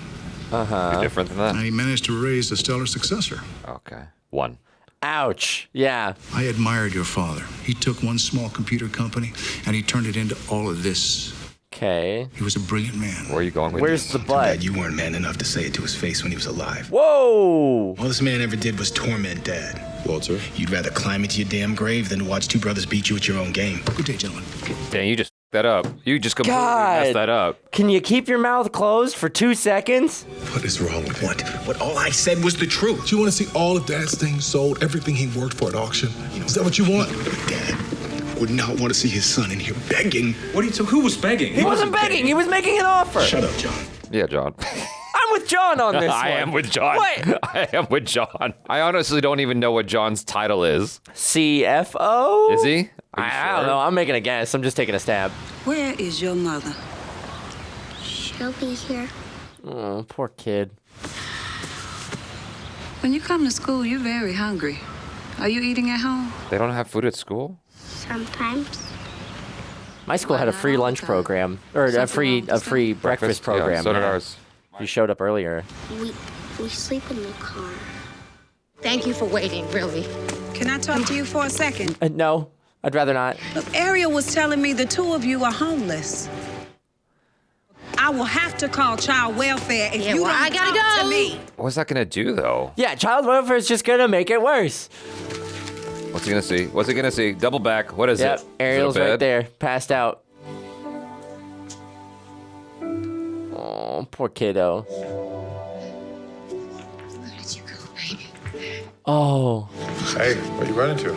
Speaker 2: Be different than that.
Speaker 7: And he managed to raise a stellar successor.
Speaker 2: Okay. One.
Speaker 3: Ouch. Yeah.
Speaker 7: I admired your father. He took one small computer company and he turned it into all of this.
Speaker 3: Okay.
Speaker 7: He was a brilliant man.
Speaker 2: Where are you going with
Speaker 3: Where's
Speaker 2: this?
Speaker 3: the butt?
Speaker 7: You weren't man enough to say it to his face when he was alive.
Speaker 3: Whoa!
Speaker 7: All this man ever did was torment Dad.
Speaker 4: Walter?
Speaker 7: You'd rather climb into your damn grave than watch two brothers beat you at your own game. Good day, gentlemen.
Speaker 2: Dang, you just f***ed that up. You just completely
Speaker 3: God.
Speaker 2: messed that up.
Speaker 3: Can you keep your mouth closed for 2 seconds?
Speaker 4: What is wrong with
Speaker 7: What? What all I said was the truth.
Speaker 4: Do you want to see all of Dad's things sold, everything he worked for at auction? Is that what you want?
Speaker 7: Dad would not want to see his son in here begging.
Speaker 11: What are you? Who was begging?
Speaker 3: He wasn't begging. He was making an offer.
Speaker 7: Shut up, John.
Speaker 2: Yeah, John.
Speaker 3: I'm with John on this
Speaker 2: I
Speaker 3: one.
Speaker 2: am with John.
Speaker 3: What?
Speaker 2: I am with John. I honestly don't even know what John's title is.
Speaker 3: CFO?
Speaker 2: Is he?
Speaker 3: I don't know. I'm making a guess. I'm just taking a stab.
Speaker 12: Where is your mother?
Speaker 10: She'll be here.
Speaker 3: Oh, poor kid.
Speaker 12: When you come to school, you're very hungry. Are you eating at home?
Speaker 2: They don't have food at school?
Speaker 10: Sometimes.
Speaker 3: My school had a free lunch program, or a free breakfast program.
Speaker 2: Yeah, so did ours.
Speaker 3: You showed up earlier.
Speaker 10: We sleep in the car.
Speaker 16: Thank you for waiting, really.
Speaker 12: Can I talk to you for a second?
Speaker 3: No, I'd rather not.
Speaker 12: Look, Ariel was telling me the two of you are homeless. I will have to call child welfare if you don't
Speaker 16: I gotta
Speaker 12: talk
Speaker 16: go.
Speaker 12: to me.
Speaker 2: What's that gonna do, though?
Speaker 3: Yeah, child welfare is just gonna make it worse.
Speaker 2: What's he gonna see? What's he gonna see? Double back. What is
Speaker 3: Yep,
Speaker 2: it?
Speaker 3: Ariel's
Speaker 2: Is it a
Speaker 3: right
Speaker 2: bed?
Speaker 3: there, passed out. Oh, poor kiddo.
Speaker 16: Where did you go, baby?
Speaker 3: Oh.
Speaker 4: Hey, where are you running to?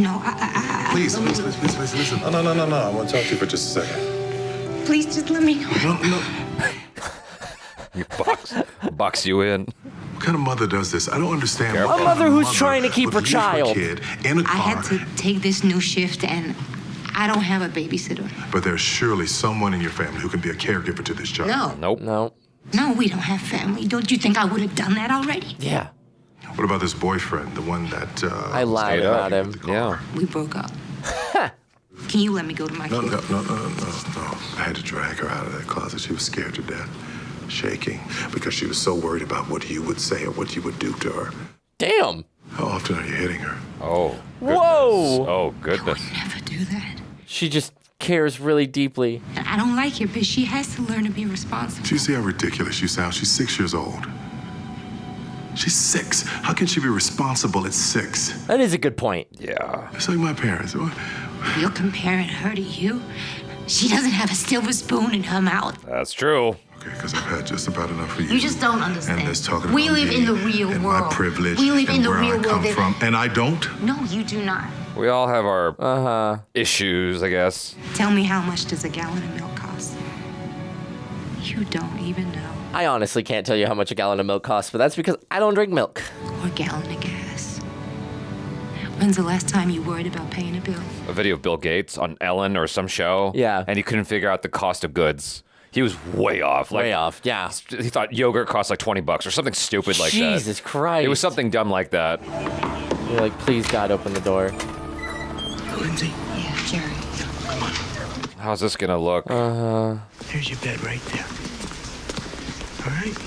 Speaker 12: No, I
Speaker 4: Please, listen. No. I want to talk to you for just a second.
Speaker 12: please just let me go.
Speaker 4: No.
Speaker 2: You box you in.
Speaker 4: What kind of mother does this? I don't understand.
Speaker 3: A mother who's trying to keep her
Speaker 4: would leave
Speaker 3: child.
Speaker 4: kid in a car.
Speaker 16: I had to take this new shift, and I don't have a babysitter.
Speaker 4: But there's surely someone in your family who can be a caregiver to this child.
Speaker 16: No.
Speaker 2: Nope.
Speaker 3: No.
Speaker 16: No, we don't have family. Don't you think I would have done that already?
Speaker 3: Yeah.
Speaker 4: What about this boyfriend, the one that
Speaker 3: I lied
Speaker 2: Straight up.
Speaker 3: about him.
Speaker 2: Yeah.
Speaker 16: We broke up. Can you let me go to my
Speaker 4: No.
Speaker 16: kid?
Speaker 4: I had to drag her out of that closet. She was scared to death, shaking, because she was so worried about what you would say or what you would do to her.
Speaker 3: Damn.
Speaker 4: How often are you hitting her?
Speaker 2: Oh. Goodness.
Speaker 3: Whoa!
Speaker 2: Oh, goodness.
Speaker 17: Never do that.
Speaker 3: She just cares really deeply.
Speaker 17: And I don't like it, but she has to learn to be responsible.
Speaker 4: Do you see how ridiculous you sound? She's 6 years old. She's 6. How can she be responsible at 6?
Speaker 3: That is a good point.
Speaker 2: Yeah.
Speaker 4: It's like my parents.
Speaker 17: You're comparing her to you? She doesn't have a silver spoon in her mouth.
Speaker 2: That's true.
Speaker 4: Okay, because I've had just about enough of you.
Speaker 17: You just don't understand.
Speaker 4: And this talking
Speaker 17: We
Speaker 4: about
Speaker 17: live
Speaker 4: me
Speaker 17: in the real
Speaker 4: and
Speaker 17: world.
Speaker 4: my privilege
Speaker 17: We live in
Speaker 4: and
Speaker 17: the
Speaker 4: where
Speaker 17: real
Speaker 4: I
Speaker 17: world.
Speaker 4: come from. And I don't?
Speaker 17: No, you do not.
Speaker 2: We all have our issues, I guess.
Speaker 17: Tell me, how much does a gallon of milk cost? You don't even know.
Speaker 3: I honestly can't tell you how much a gallon of milk costs, but that's because I don't drink milk.
Speaker 17: Or a gallon of gas. When's the last time you worried about paying a bill?
Speaker 2: A video of Bill Gates on Ellen or some show.
Speaker 3: Yeah.
Speaker 2: And he couldn't figure out the cost of goods. He was way off.
Speaker 3: Way off, yeah.
Speaker 2: He thought yogurt cost like $20 or something stupid like that.
Speaker 3: Jesus Christ.
Speaker 2: It was something dumb like that.
Speaker 3: You're like, please, God, open the door.
Speaker 15: Lindsey,
Speaker 17: Yeah, Jerry.
Speaker 15: come on.
Speaker 2: How's this gonna look?
Speaker 15: There's your bed right there. All right.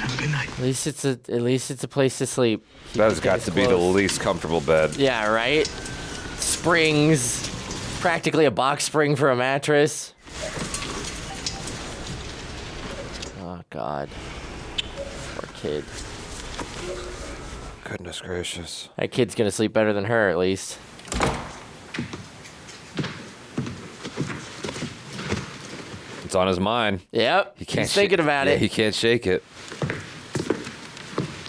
Speaker 15: Have a good night.
Speaker 3: At least it's a place to sleep.
Speaker 2: That has got to be the least comfortable bed.
Speaker 3: Yeah, right? Springs. Practically a box spring for a mattress. Oh, God. Poor kid.
Speaker 2: Goodness gracious.
Speaker 3: That kid's gonna sleep better than her, at least.
Speaker 2: It's on his mind.
Speaker 3: Yep. He's thinking about it.
Speaker 2: He can't shake it.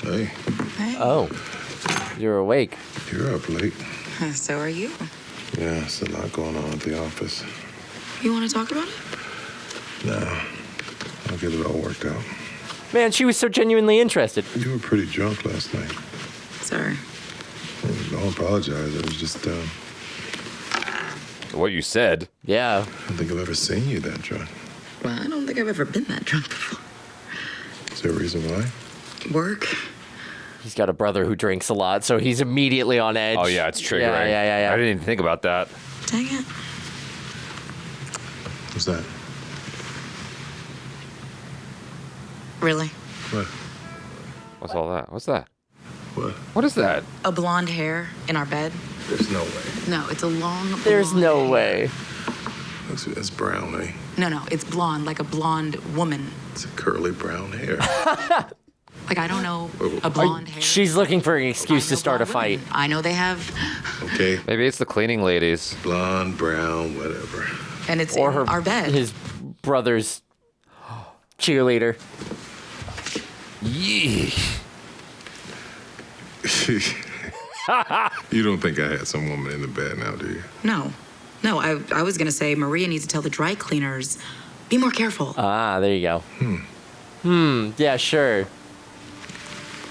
Speaker 4: Hey,
Speaker 3: Oh. You're awake.
Speaker 4: you're up late.
Speaker 13: So are you.
Speaker 4: Yeah, it's a lot going on at the office.
Speaker 13: You want to talk about it?
Speaker 4: No, I'll get it all worked out.
Speaker 3: Man, she was so genuinely interested.
Speaker 4: You were pretty drunk last night.
Speaker 13: Sorry.
Speaker 4: Don't apologize. It was just,
Speaker 2: What you said.
Speaker 3: Yeah.
Speaker 4: I don't think I've ever seen you that drunk.
Speaker 13: Well, I don't think I've ever been that drunk before.
Speaker 4: Is there a reason why?
Speaker 13: Work.
Speaker 3: He's got a brother who drinks a lot, so he's immediately on edge.
Speaker 2: Oh, yeah, it's triggering.
Speaker 3: Yeah.
Speaker 2: I didn't even think about that.
Speaker 13: Dang it.
Speaker 4: What's that?
Speaker 13: Really?
Speaker 4: What?
Speaker 2: What's all that? What's that?
Speaker 4: What?
Speaker 2: What is that?
Speaker 13: A blonde hair in our bed?
Speaker 4: There's no way.
Speaker 13: No, it's a long
Speaker 3: There's
Speaker 13: blonde
Speaker 3: no
Speaker 13: hair.
Speaker 3: way.
Speaker 4: It's brown, eh?
Speaker 13: No, it's blonde, like a blonde woman.
Speaker 4: It's a curly brown hair.
Speaker 13: Like, I don't know, a blonde hair.
Speaker 3: She's looking for an excuse to start a fight.
Speaker 13: I know they have,
Speaker 4: Okay.
Speaker 2: Maybe it's the cleaning ladies.
Speaker 4: Blonde, brown, whatever.
Speaker 13: and it's
Speaker 3: Or
Speaker 13: in
Speaker 3: her,
Speaker 13: our bed.
Speaker 3: his brother's cheerleader.
Speaker 2: Yee.
Speaker 4: You don't think I had some woman in the bed now, do you?
Speaker 13: No, I was going to say Maria needs to tell the dry cleaners, be more careful.
Speaker 3: Ah, there you go. Yeah, sure.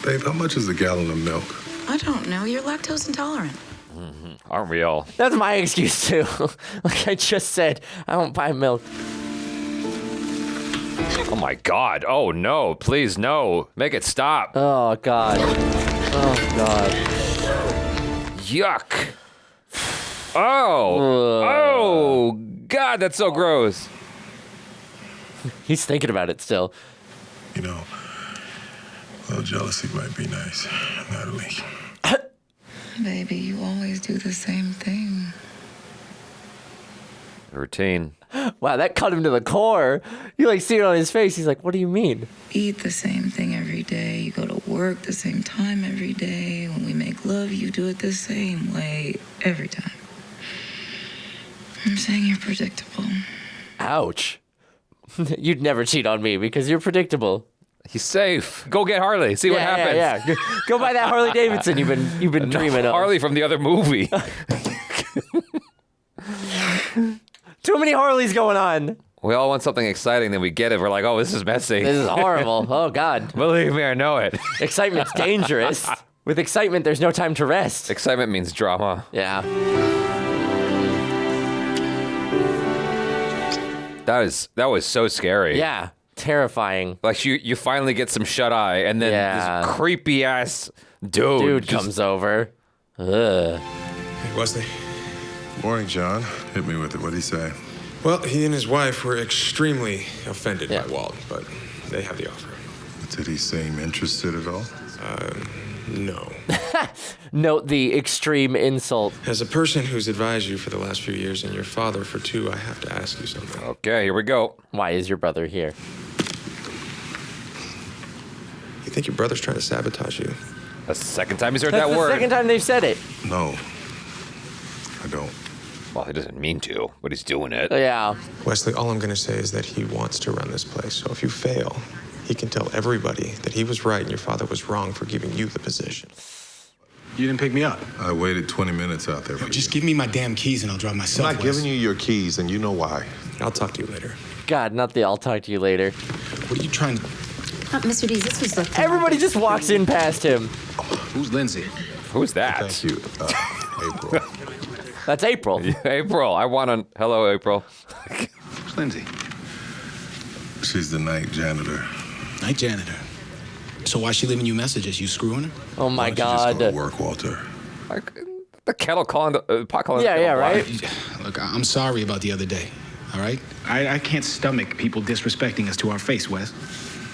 Speaker 4: Babe, how much is a gallon of milk?
Speaker 13: I don't know, you're lactose intolerant.
Speaker 2: Aren't we all?
Speaker 3: That's my excuse, too. Like I just said, I don't buy milk.
Speaker 2: Oh my God. Oh no. Please, no. Make it stop.
Speaker 3: Oh, God. Oh, God.
Speaker 2: Yuck. Oh. God, that's so gross.
Speaker 3: He's thinking about it still.
Speaker 4: You know, a little jealousy might be nice, Natalie.
Speaker 16: Baby, you always do the same thing.
Speaker 2: Routine.
Speaker 3: Wow, that cut him to the core. You like see it on his face. He's like, what do you mean?
Speaker 16: Eat the same thing every day. You go to work the same time every day. When we make love, you do it the same way every time. I'm saying you're predictable.
Speaker 3: Ouch. You'd never cheat on me because you're predictable.
Speaker 2: He's safe. Go get Harley. See what happens.
Speaker 3: Yeah. Go buy that Harley Davidson you've been dreaming of.
Speaker 2: Harley from the other movie.
Speaker 3: Too many Harleys going on.
Speaker 2: We all want something exciting, then we get it. We're like, oh, this is messy.
Speaker 3: This is horrible. Oh, God.
Speaker 2: Believe me, I know it.
Speaker 3: Excitement's dangerous. With excitement, there's no time to rest.
Speaker 2: Excitement means drama.
Speaker 3: Yeah.
Speaker 2: That was so scary.
Speaker 3: Yeah. Terrifying.
Speaker 2: Like you finally get some shut eye, and then this creepy ass dude
Speaker 3: comes over. Ugh.
Speaker 11: Hey, Wesley.
Speaker 4: Morning, John. Hit me with it. What'd he say?
Speaker 11: Well, he and his wife were extremely offended by Walt, but they have the offer.
Speaker 4: Did he seem interested at all?
Speaker 11: No.
Speaker 3: Note the extreme insult.
Speaker 11: As a person who's advised you for the last few years and your father for 2, I have to ask you something.
Speaker 2: Okay, here we go.
Speaker 3: Why is your brother here?
Speaker 11: You think your brother's trying to sabotage you?
Speaker 2: That's the second time he's heard
Speaker 3: That's
Speaker 2: that
Speaker 3: the
Speaker 2: word.
Speaker 3: second time they've said it.
Speaker 4: No, I don't.
Speaker 2: Well, he doesn't mean to, but he's doing it.
Speaker 3: Yeah.
Speaker 11: Wesley, all I'm going to say is that he wants to run this place. So if you fail, he can tell everybody that he was right and your father was wrong for giving you the position.
Speaker 7: You didn't pick me up.
Speaker 4: I waited 20 minutes out there for
Speaker 7: Just
Speaker 4: you.
Speaker 7: give me my damn keys and I'll drive myself.
Speaker 4: I'm not giving you your keys, and you know why.
Speaker 11: I'll talk to you later.
Speaker 3: God, not the I'll talk to you later.
Speaker 7: What are you trying to...
Speaker 17: Mr. Deeds, this was the...
Speaker 3: Everybody just walks in past him.
Speaker 7: Who's Lindsey?
Speaker 2: Who's that?
Speaker 4: Thank you, April.
Speaker 3: That's April.
Speaker 2: April. I want to... Hello, April.
Speaker 7: Who's Lindsey?
Speaker 4: She's the night janitor.
Speaker 7: Night janitor. So why's she leaving you messages? You screwing her?
Speaker 3: Oh my
Speaker 4: Why don't you just
Speaker 3: God.
Speaker 4: go to work, Walter.
Speaker 2: The kettle calling the pot calling.
Speaker 3: Yeah,
Speaker 2: the kettle
Speaker 3: yeah,
Speaker 2: black.
Speaker 3: right?
Speaker 7: Look, I'm sorry about the other day, all right? I can't stomach people disrespecting us to our face, Wes.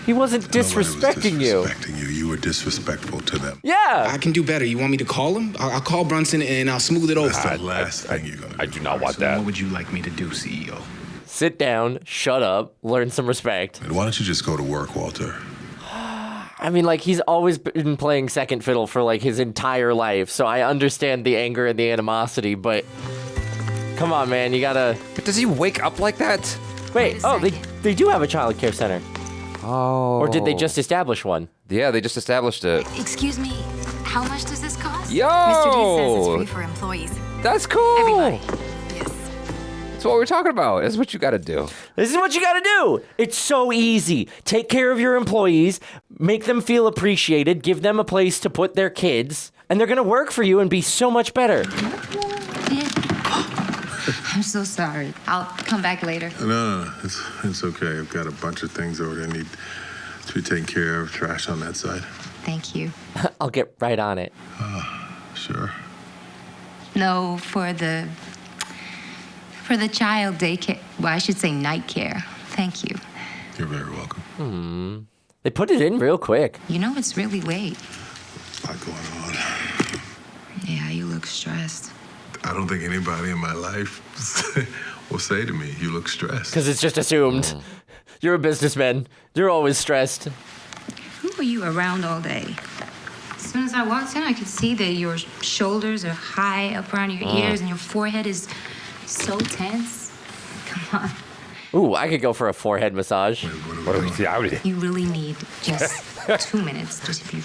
Speaker 3: He wasn't
Speaker 4: Nobody was
Speaker 3: disrespecting you.
Speaker 4: disrespecting you. You were disrespectful to them.
Speaker 3: Yeah.
Speaker 7: I can do better. You want me to call him? I'll call Brunson and I'll smooth it over.
Speaker 4: That's the last thing you're going to do.
Speaker 2: I do not want
Speaker 7: So
Speaker 2: that.
Speaker 7: what would you like me to do, CEO?
Speaker 3: Sit down, shut up, learn some respect.
Speaker 4: And why don't you just go to work, Walter?
Speaker 3: I mean, like, he's always been playing second fiddle for, like, his entire life, so I understand the anger and the animosity, but come on, man, you gotta...
Speaker 2: But does he wake up like that?
Speaker 3: Wait, oh, they do have a child care center.
Speaker 2: Oh.
Speaker 3: Or did they just establish one?
Speaker 2: Yeah, they just established it.
Speaker 14: Excuse me, how much does this cost?
Speaker 2: Yo!
Speaker 14: Mr. D says it's free for employees.
Speaker 2: That's cool.
Speaker 14: Everybody.
Speaker 2: That's what we're talking about. That's what you got to do.
Speaker 3: This is what you gotta do. It's so easy. Take care of your employees, make them feel appreciated, give them a place to put their kids, and they're gonna work for you and be so much better.
Speaker 14: I'm so sorry. I'll come back later.
Speaker 4: No. It's okay. I've got a bunch of things over there I need to be taken care of. Trash on that side.
Speaker 14: Thank you.
Speaker 3: I'll get right on it.
Speaker 4: Sure.
Speaker 14: No, for the child daycare. Well, I should say night care. Thank you.
Speaker 4: You're very welcome.
Speaker 3: They put it in real quick.
Speaker 14: You know it's really late.
Speaker 4: A lot going on.
Speaker 16: Yeah, you look stressed.
Speaker 4: I don't think anybody in my life will say to me, you look stressed.
Speaker 3: Because it's just assumed. You're a businessman. You're always stressed.
Speaker 14: Who were you around all day? As soon as I walked in, I could see that your shoulders are high up around your ears and your forehead is so tense. Come on.
Speaker 3: Ooh, I could go for a forehead massage.
Speaker 2: What do we do?
Speaker 14: You really need just 2 minutes. Just if you...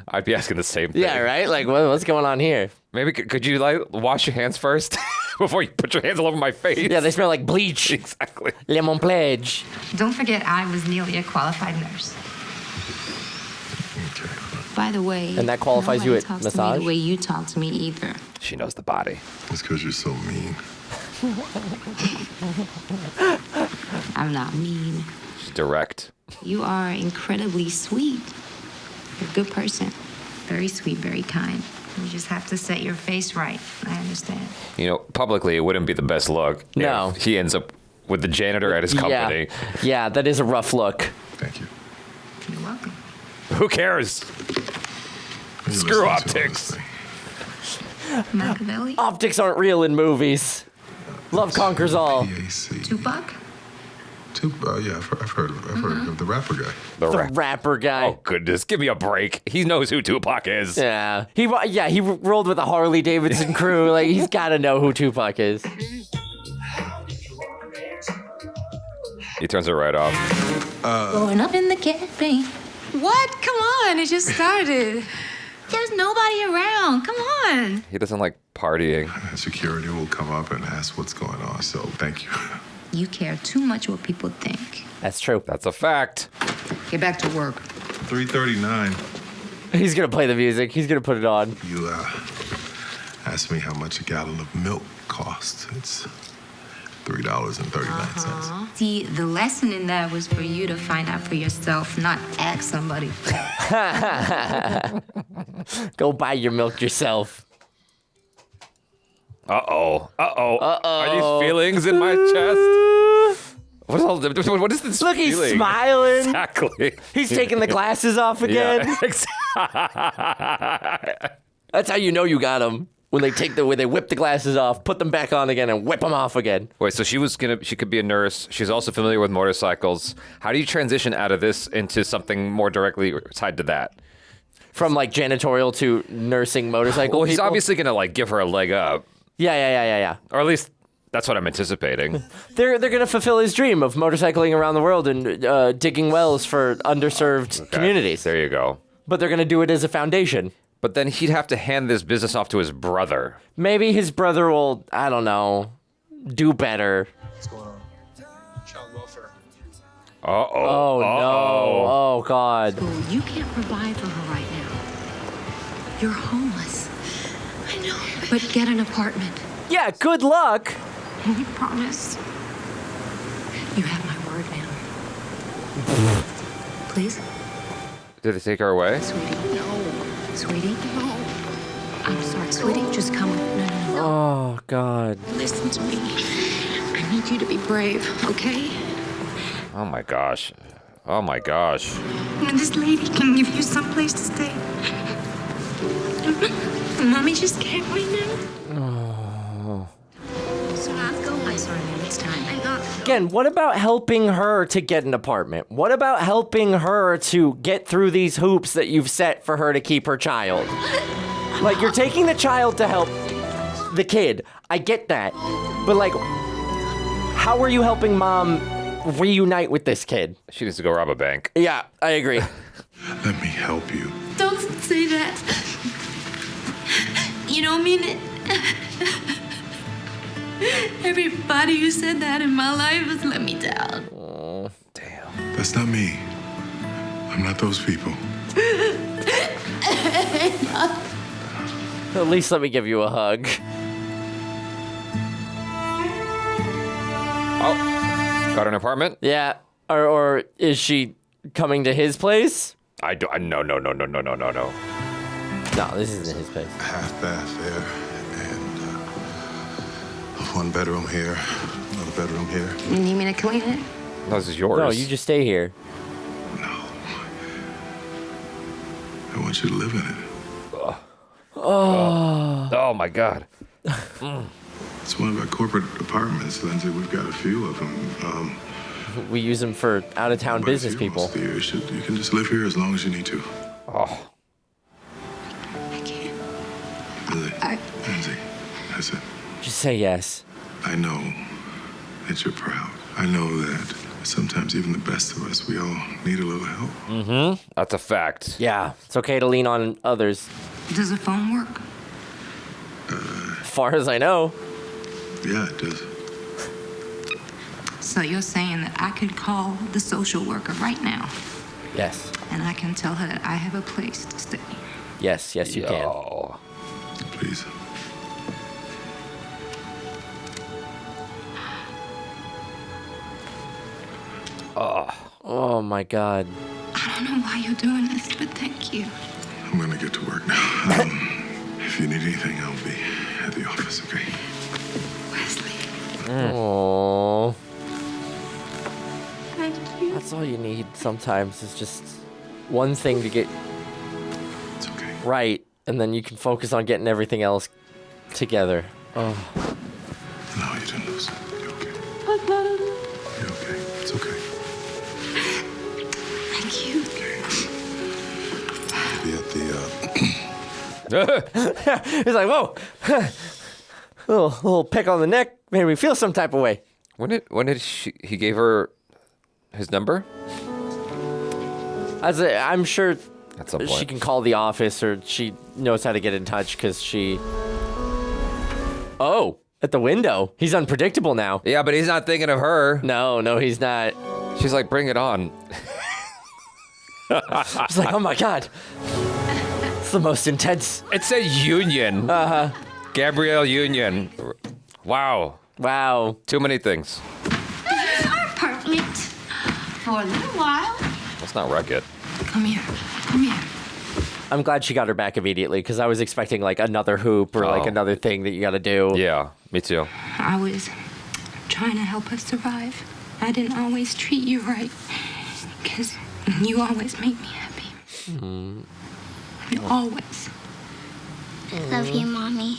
Speaker 2: I'd be asking the same thing.
Speaker 3: Yeah, right? Like, what's going on here?
Speaker 2: Maybe could you like wash your hands first before you put your hands all over my face?
Speaker 3: Yeah, they smell like bleach.
Speaker 2: Exactly.
Speaker 3: Lemon pledge.
Speaker 14: Don't forget, I was nearly a qualified nurse. By the way,
Speaker 3: And that qualifies you
Speaker 14: nobody
Speaker 3: at
Speaker 14: talks
Speaker 3: massage?
Speaker 14: to me the way you talk to me either.
Speaker 2: She knows the body.
Speaker 4: It's because you're so mean.
Speaker 14: I'm not mean.
Speaker 2: She's direct.
Speaker 14: You are incredibly sweet. You're a good person. Very sweet, very kind. You just have to set your face right. I understand.
Speaker 2: You know, publicly, it wouldn't be the best look.
Speaker 3: No.
Speaker 2: If he ends up with the janitor at his company.
Speaker 3: Yeah, that is a rough look.
Speaker 4: Thank you.
Speaker 14: You're welcome.
Speaker 2: Who cares? Screw optics.
Speaker 14: Machiavelli?
Speaker 3: Optics aren't real in movies. Love conquers all.
Speaker 14: Tupac?
Speaker 4: Yeah, I've heard of the rapper guy.
Speaker 3: The rapper guy.
Speaker 2: Oh, goodness. Give me a break. He knows who Tupac is.
Speaker 3: Yeah. He rolled with a Harley Davidson crew. Like, he's got to know who Tupac is.
Speaker 2: He turns it right off.
Speaker 14: Going up in the campaign. What? Come on. It just started. There's nobody around. Come on.
Speaker 2: He doesn't like partying.
Speaker 4: Security will come up and ask what's going on, so thank you.
Speaker 14: You care too much what people think.
Speaker 3: That's true.
Speaker 2: That's a fact.
Speaker 17: Get back to work.
Speaker 4: 3:39.
Speaker 3: He's going to play the music. He's going to put it on.
Speaker 4: You asked me how much a gallon of milk costs. It's $3.39.
Speaker 14: See, the lesson in that was for you to find out for yourself, not ask somebody.
Speaker 3: Go buy your milk yourself.
Speaker 2: Uh-oh.
Speaker 3: Uh-oh.
Speaker 2: Are these feelings in my chest? What is this
Speaker 3: Look, he's
Speaker 2: feeling?
Speaker 3: smiling.
Speaker 2: Exactly.
Speaker 3: He's taking the glasses off again.
Speaker 2: Yeah,
Speaker 3: That's how you know you got them. When they whip the glasses off, put them back on again, and whip them off again.
Speaker 2: Wait, so she could be a nurse. She's also familiar with motorcycles. How do you transition out of this into something more directly tied to that?
Speaker 3: From like janitorial to nursing motorcycle.
Speaker 2: Well, he's
Speaker 3: people?
Speaker 2: obviously gonna like give her a leg up.
Speaker 3: Yeah.
Speaker 2: Or at least that's what I'm anticipating.
Speaker 3: They're gonna fulfill his dream of motorcycling around the world and digging wells for underserved communities.
Speaker 2: There you go.
Speaker 3: But they're gonna do it as a foundation.
Speaker 2: But then he'd have to hand this business off to his brother.
Speaker 3: Maybe his brother will, I don't know, do better.
Speaker 11: What's going on? Child welfare.
Speaker 2: Uh-oh.
Speaker 3: Oh, no. Oh, God.
Speaker 18: Oh, you can't provide for her right now. You're homeless.
Speaker 6: I know.
Speaker 18: But get an apartment.
Speaker 3: Yeah, good luck.
Speaker 18: Can you promise? You have my word now. Please?
Speaker 2: Did they take her away?
Speaker 18: Sweetie, no. Sweetie? No. I'm sorry, sweetie. Just come on. No.
Speaker 3: Oh, God.
Speaker 18: Listen to me. I need you to be brave, okay?
Speaker 2: Oh, my gosh. Oh, my gosh.
Speaker 14: And this lady can give you some place to stay. Mommy just can't right now.
Speaker 3: Oh.
Speaker 18: So I'm sorry, ma'am. It's time. I'm not.
Speaker 3: Again, what about helping her to get an apartment? What about helping her to get through these hoops that you've set for her to keep her child? Like, you're taking the child to help the kid. I get that. But, like, how are you helping mom reunite with this kid?
Speaker 2: She needs to go rob a bank.
Speaker 3: Yeah, I agree.
Speaker 4: Let me help you.
Speaker 14: Don't say that. You don't mean it. Everybody who said that in my life has let me down.
Speaker 3: Oh,
Speaker 2: damn.
Speaker 4: That's not me. I'm not those people.
Speaker 3: At least let me give you a hug.
Speaker 2: Oh, got an apartment?
Speaker 3: Yeah. Or is she coming to his place?
Speaker 2: No.
Speaker 3: No, this isn't his place.
Speaker 4: Half bath there, and one bedroom here, another bedroom here.
Speaker 14: You need me to clean it?
Speaker 2: No, this is yours.
Speaker 3: No, you just stay here.
Speaker 4: I want you to live in it.
Speaker 2: Oh my God.
Speaker 4: It's one of our corporate apartments, Lindsey. We've got a few of them.
Speaker 3: We use them for out-of-town business people.
Speaker 4: You can just live here as long as you need to.
Speaker 2: Oh.
Speaker 4: Lindsey, that's it.
Speaker 3: Just say yes.
Speaker 4: I know that you're proud. I know that sometimes even the best of us, we all need a little help.
Speaker 2: Mm-hmm. That's a fact.
Speaker 3: Yeah, it's okay to lean on others.
Speaker 14: Does the phone work?
Speaker 3: As far as I know.
Speaker 4: Yeah, it does.
Speaker 14: So you're saying that I could call the social worker right now?
Speaker 3: Yes.
Speaker 14: And I can tell her that I have a place to stay?
Speaker 3: Yes, you can.
Speaker 4: Please.
Speaker 3: Oh my God.
Speaker 14: I don't know why you're doing this, but thank you.
Speaker 4: I'm gonna get to work now. If you need anything, I'll be at the office, okay?
Speaker 3: Oh.
Speaker 14: Thank you.
Speaker 3: That's all you need sometimes is just one thing to get right, and then you can focus on getting everything else together. Oh.
Speaker 4: No, you didn't lose it. You're okay. You're okay. It's okay.
Speaker 14: Thank you.
Speaker 4: I'll be at the,
Speaker 3: He's like, whoa. little peck on the neck made me feel some type of way.
Speaker 2: When did he gave her his number?
Speaker 3: I'm sure
Speaker 2: at some point
Speaker 3: she can call the office, or she knows how to get in touch because she. Oh, at the window. He's unpredictable now.
Speaker 2: Yeah, but he's not thinking of her.
Speaker 3: No, he's not.
Speaker 2: She's like, bring it on.
Speaker 3: She's like, oh my God. It's the most intense.
Speaker 2: It's a union. Gabrielle Union. Wow. Too many things.
Speaker 14: This is our apartment for a little while.
Speaker 2: Let's not wreck it.
Speaker 14: Come here.
Speaker 3: I'm glad she got her back immediately because I was expecting like another hoop or like another thing that you got to do.
Speaker 2: Yeah, me too.
Speaker 14: I was trying to help us survive. I didn't always treat you right because you always make me happy. Always.
Speaker 10: Love you, Mommy.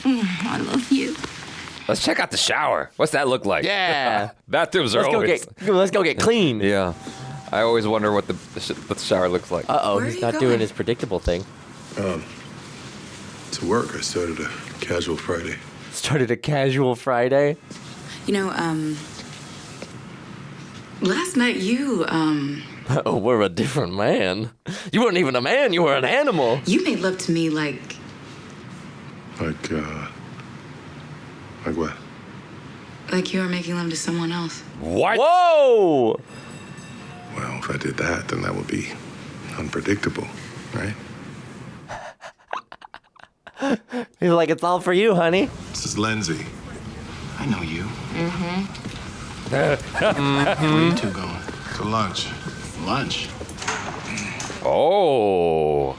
Speaker 14: I love you.
Speaker 2: Let's check out the shower. What's that look like?
Speaker 3: Yeah.
Speaker 2: Bathrooms are
Speaker 3: Let's
Speaker 2: always...
Speaker 3: go get clean.
Speaker 2: Yeah. I always wonder what the shower looks like.
Speaker 3: Uh-oh,
Speaker 10: Where are
Speaker 3: he's
Speaker 10: you
Speaker 3: not
Speaker 10: going?
Speaker 3: doing his predictable thing.
Speaker 4: To work, I started a casual Friday.
Speaker 3: Started a casual Friday.
Speaker 16: You know, last night you,
Speaker 3: Oh, we're a different man. You weren't even a man, you were an animal.
Speaker 16: you made love to me like
Speaker 4: Like what?
Speaker 16: you were making love to someone else.
Speaker 2: What?
Speaker 3: Whoa!
Speaker 4: Well, if I did that, then that would be unpredictable, right?
Speaker 3: He's like, it's all for you, honey.
Speaker 4: This is Lindsey.
Speaker 7: I know you.
Speaker 4: Where
Speaker 7: Where you two going?
Speaker 4: To lunch.
Speaker 7: Lunch.
Speaker 2: Oh.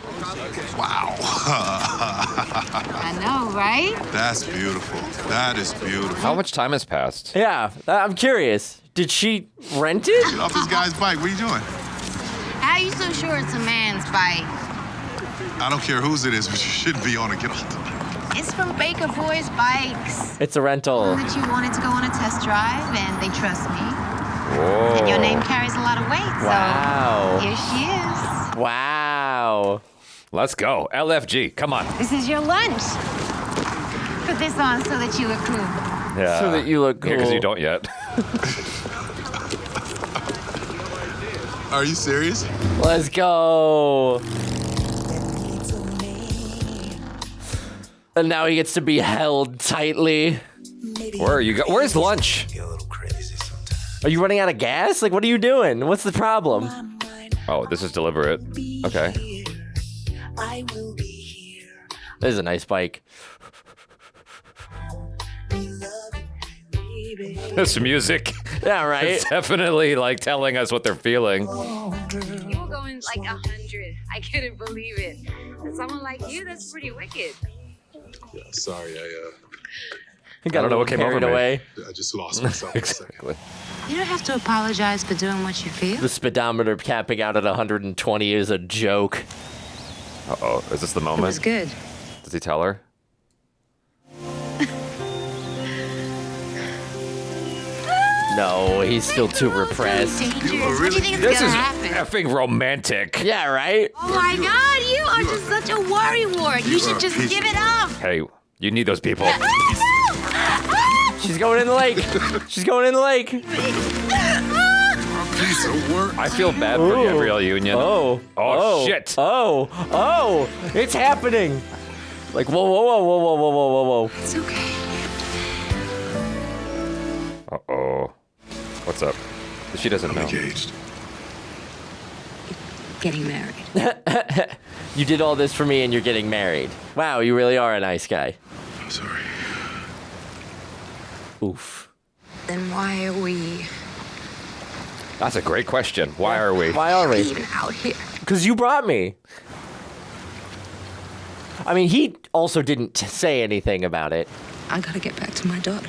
Speaker 4: Wow.
Speaker 14: I know, right?
Speaker 4: That's beautiful. That is beautiful.
Speaker 2: How much time has passed?
Speaker 3: Yeah, I'm curious. Did she rent it?
Speaker 4: Get off this guy's bike. What are you doing?
Speaker 17: How are you so sure it's a man's bike?
Speaker 4: I don't care whose it is, but you shouldn't be on it. Get off the bike.
Speaker 17: It's from Baker Boys Bikes.
Speaker 3: It's a rental.
Speaker 17: That you wanted to go on a test drive, and they trust me.
Speaker 2: Whoa.
Speaker 17: And your name carries a lot of weight,
Speaker 3: Wow.
Speaker 17: so here she is.
Speaker 3: Wow.
Speaker 2: Let's go. LFG. Come on.
Speaker 17: This is your lunch. Put this on so that you look cool.
Speaker 2: Yeah.
Speaker 3: So that you look cool.
Speaker 2: Yeah, because you don't yet.
Speaker 4: Are you serious?
Speaker 3: Let's go. And now he gets to be held tightly.
Speaker 2: Where are you go? Where's lunch?
Speaker 3: Are you running out of gas? Like, what are you doing? What's the problem?
Speaker 2: Oh, this is deliberate. Okay.
Speaker 3: This is a nice bike.
Speaker 2: This music.
Speaker 3: Yeah, right?
Speaker 2: It's definitely like telling us what they're feeling.
Speaker 14: You were going like 100. I couldn't believe it. And someone like you, that's pretty wicked.
Speaker 4: Yeah, sorry,
Speaker 3: He got
Speaker 2: I don't know what came over
Speaker 3: carried
Speaker 2: me.
Speaker 3: away.
Speaker 4: I just lost myself.
Speaker 2: Exactly.
Speaker 14: You don't have to apologize for doing what you feel.
Speaker 3: The speedometer capping out at 120 is a joke.
Speaker 2: Uh-oh. Is this the
Speaker 14: It
Speaker 2: moment?
Speaker 14: was good.
Speaker 2: Does he tell her?
Speaker 3: No, he's still too repressed.
Speaker 17: Dangerous. What do you think is
Speaker 2: This
Speaker 17: gonna
Speaker 2: is
Speaker 17: happen?
Speaker 2: effing romantic.
Speaker 3: Yeah, right?
Speaker 17: Oh my God, you are just such a worrywart. You should just give it up.
Speaker 2: Hey, you need those people.
Speaker 3: She's going in the lake. She's going in the lake.
Speaker 4: Piece of work.
Speaker 2: I feel bad for
Speaker 3: Ooh.
Speaker 2: Gabrielle Union.
Speaker 3: Oh,
Speaker 2: shit.
Speaker 3: Oh, it's happening. Like, whoa, whoa, whoa, whoa, whoa, whoa, whoa, whoa, whoa.
Speaker 14: It's okay.
Speaker 2: Uh-oh. What's up? She doesn't know.
Speaker 4: Engaged.
Speaker 14: Getting married.
Speaker 3: You did all this for me and you're getting married. Wow, you really are a nice guy.
Speaker 4: I'm sorry.
Speaker 3: Oof.
Speaker 14: Then why are we
Speaker 2: That's a great question. Why are we?
Speaker 3: Why are we?
Speaker 14: even out here?
Speaker 3: Because you brought me. I mean, he also didn't say anything about it.
Speaker 14: I gotta get back to my daughter.